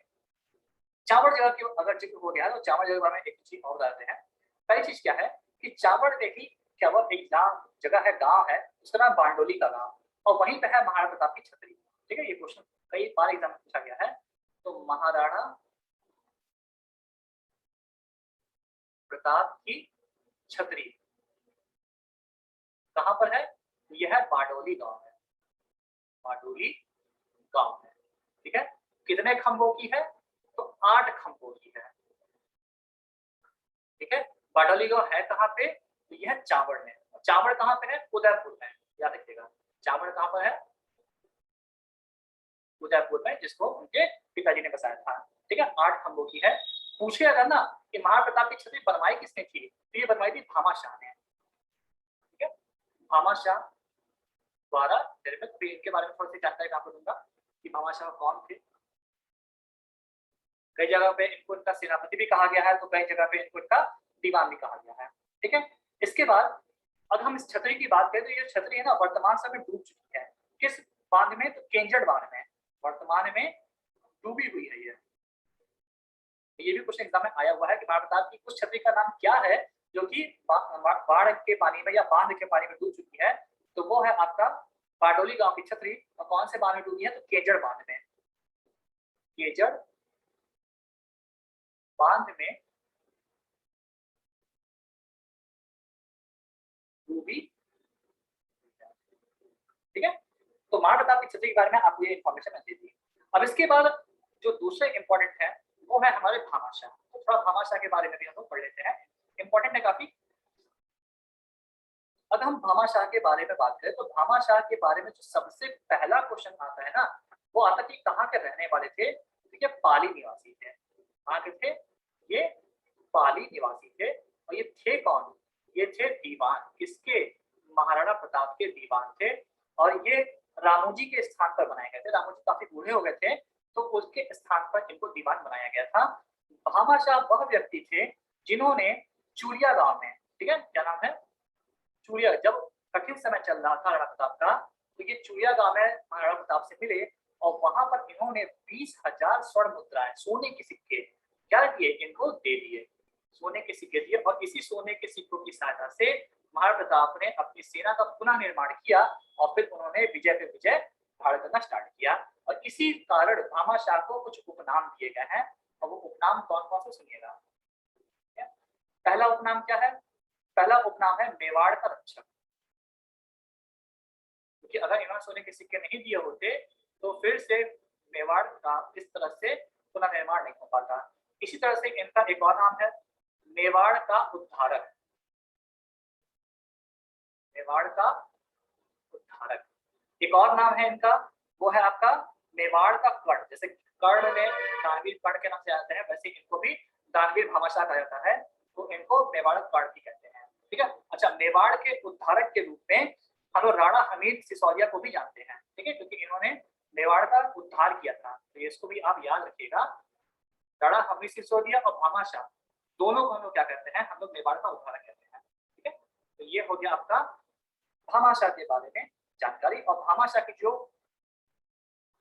चावड़ जगह की अगर जिक्र हो गया तो चावड़ जगह के बारे में एक चीज और बताते हैं। पहली चीज क्या है कि चावड़ देखी क्या वो एक जगह है, गांव है, उसका नाम बांडोली का गांव, और वहीं पे है महाराणा प्रताप की छतरी। ठीक है, ये क्वेश्चन कई बार एग्जाम में पूछा गया है। तो महाराणा प्रताप की छतरी कहां पर है? यह है बारडोली गांव है, बारडोली गांव है। ठीक है, कितने खंभों की है? तो 8 खंभों की है। ठीक है, बारडोली गांव है कहां पे? तो यह चावड़ में। चावड़ कहां पे है? उदयपुर में, याद रखिएगा। चावड़ कहां पर है? उदयपुर में, जिसको उनके पिताजी ने बसाया था। ठीक है, 8 खंभों की है। पूछे अगर ना कि महाराणा प्रताप की छतरी बनवाई किसने थी, तो ये बनवाई थी भामाशाह ने। ठीक है, भामाशाह द्वारा निर्मित। भी इनके बारे में थोड़ी सी जानकारी मैं आपको दूंगा कि भामाशाह कौन थे। कई जगह पे इनको इनका सेनापति भी कहा गया है, तो कई जगह पे इनको इनका दीवान भी कहा गया है। ठीक है, इसके बाद अगर हम इस छतरी की बात करें तो ये छतरी है ना वर्तमान समय डूब चुकी है। किस बांध में? तो केंजड़ बांध में वर्तमान में डूबी हुई है ये भी कुछ एग्जाम में आया हुआ है कि महाराणा प्रताप की उस छतरी का नाम क्या है जो कि बाढ़ के पानी में या बांध के पानी में डूब चुकी है। तो वो है आपका बारडोली गांव की छतरी। और कौन से बांध में डूबी है? तो केजड़ बांध में, केजड़ बांध में डूबी। ठीक है, तो महाराणा प्रताप की छतरी के बारे में आपको ये इन्फॉर्मेशन दे दी। अब इसके बाद जो दूसरे इंपॉर्टेंट है वो है हमारे भामाशाह। तो थोड़ा भामाशाह के बारे में भी हम लोग पढ़ लेते हैं, इंपॉर्टेंट है काफी। अगर हम भामाशाह के बारे में बात करें तो भामाशाह के बारे में जो सबसे पहला क्वेश्चन आता है ना, वो आता है कि कहाँ के रहने वाले थे। तो ये पाली निवासी थे। कहाँ के थे? ये पाली निवासी थे। और ये थे कौन? ये थे दीवान। किसके? महाराणा प्रताप के दीवान थे। और ये रामोजी के स्थान पर बनाए गए थे। रामोजी काफी बूढ़े हो गए थे तो उसके स्थान पर इनको दीवान बनाया गया था। भामाशाह वह व्यक्ति थे जिन्होंने चूरिया गांव में, ठीक है, क्या नाम है? चूरिया, जब कठिन समय चल रहा था राणा प्रताप का, तो ये चूरिया गांव में महाराणा प्रताप से मिले और वहां पर इन्होंने 20,000 स्वर्ण मुद्राएं, सोने के सिक्के क्या किए? इनको दे दिए, सोने के सिक्के दिए। और इसी सोने के सिक्कों की सहायता से महाराणा प्रताप ने अपनी सेना का पुनः निर्माण किया और फिर उन्होंने विजय पे विजय धारण करना स्टार्ट किया। और इसी कारण भामाशाह को कुछ उपनाम दिए गए हैं। और वो उपनाम कौन कौन से सुनिएगा। पहला उपनाम क्या है? पहला उपनाम है मेवाड़ का रक्षक, क्योंकि अगर इन्होंने सोने के सिक्के नहीं दिए होते तो फिर से मेवाड़ का इस तरह से पुनर्निर्माण नहीं हो पाता। इसी तरह से इनका एक और नाम है मेवाड़ का उद्धारक। मेवाड़ का उद्धारक एक और नाम है इनका, वो है आपका मेवाड़ का कर्ण। जैसे कर्ण ने दानवीर कर्ण के नाम से जाते हैं, वैसे इनको भी दानवीर भामाशाह कहा जाता है, तो इनको मेवाड़ कर्ण भी कहते हैं। ठीक है, अच्छा, मेवाड़ के उद्धारक के रूप में हम लोग राणा हमीद सिसोदिया को भी जानते हैं। ठीक है, क्योंकि इन्होंने मेवाड़ का उद्धार किया था, तो इसको भी आप याद रखिएगा। राणा हमीद सिसोदिया और भामाशाह दोनों को हम लोग क्या कहते हैं? हम लोग मेवाड़ का उद्धारक कहते हैं। ठीक है, तो ये हो गया आपका भामाशाह के बारे में जानकारी। और भामाशाह की जो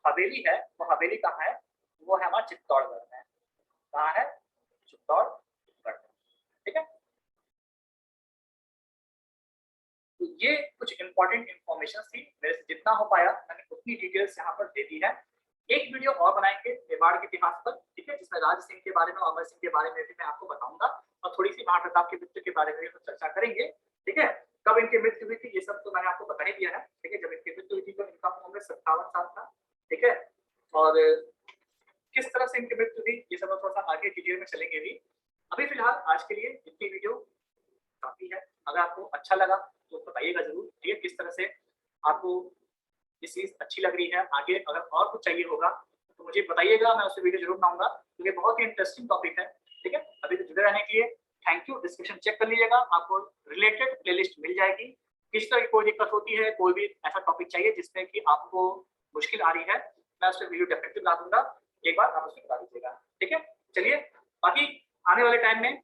हवेली है वो हवेली कहाँ है? वो है हमारा चित्तौड़गढ़ में। कहाँ है? चित्तौड़गढ़ में। ठीक है, तो ये कुछ इंपॉर्टेंट इंफॉर्मेशन थी, मेरे से जितना हो पाया मैंने उतनी डिटेल्स यहाँ पर दे दी है। एक वीडियो और बनाएंगे मेवाड़ के इतिहास पर, ठीक है, जिसमें राज सिंह के बारे में, अमर सिंह के बारे में भी मैं आपको बताऊंगा और थोड़ी सी महाराणा प्रताप की मृत्यु के बारे में भी चर्चा करेंगे। ठीक है, कब इनकी मृत्यु हुई थी ये सब तो मैंने आपको बता ही दिया है। ठीक है, जब इनकी मृत्यु हुई थी तो इनका उम्र 57 साल था। ठीक है, और किस तरह से इनकी मृत्यु हुई ये सब थोड़ा सा आगे डिटेल में चलेंगे भी। अभी फिलहाल आज के लिए इतनी वीडियो काफी है। अगर आपको अच्छा लगा तो बताइएगा जरूर, ठीक है, किस तरह से आपको ये चीज अच्छी लग रही है। आगे अगर और कुछ चाहिए होगा तो मुझे बताइएगा, मैं उससे वीडियो जरूर बनाऊंगा क्योंकि बहुत ही इंटरेस्टिंग टॉपिक है। ठीक है, अभी तो जुड़े रहने के लिए थैंक यू, डिस्क्रिप्शन चेक कर लीजिएगा, आपको रिलेटेड प्लेलिस्ट मिल जाएगी। किस तरह की कोई दिक्कत होती है, कोई भी ऐसा टॉपिक चाहिए जिसमें कि आपको मुश्किल आ रही है, मैं उस पर वीडियो डेफिनेटली बना दूंगा, एक बार आप उसमें बता दीजिएगा। ठीक है, चलिए बाकी आने वाले टाइम में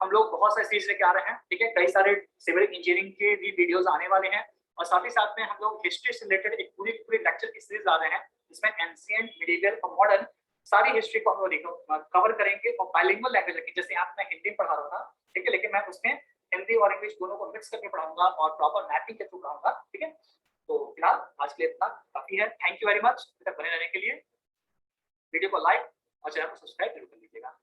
हम लोग बहुत सारे सीरीज लेके आ रहे हैं। ठीक है, कई सारे सिविल इंजीनियरिंग के भी वीडियोस आने वाले हैं और साथ ही साथ में हम लोग हिस्ट्री से रिलेटेड एक पूरी पूरी लेक्चर की सीरीज ला रहे हैं जिसमें एंशिएंट, मिडिवल और मॉडर्न सारी हिस्ट्री को हम लोग कवर करेंगे और बाइलिंगुअल लैंग्वेज रखेंगे। जैसे यहाँ मैं हिंदी में पढ़ा रहा था, ठीक है, लेकिन मैं उसमें हिंदी और इंग्लिश दोनों को मिक्स करके पढ़ाऊंगा और प्रॉपर मैपिंग के थ्रू पढ़ाऊंगा। ठीक है, तो फिलहाल आज के लिए इतना काफी है। थैंक यू वेरी मच बने रहने के लिए। वीडियो को लाइक और चैनल को सब्सक्राइब जरूर कर लीजिएगा।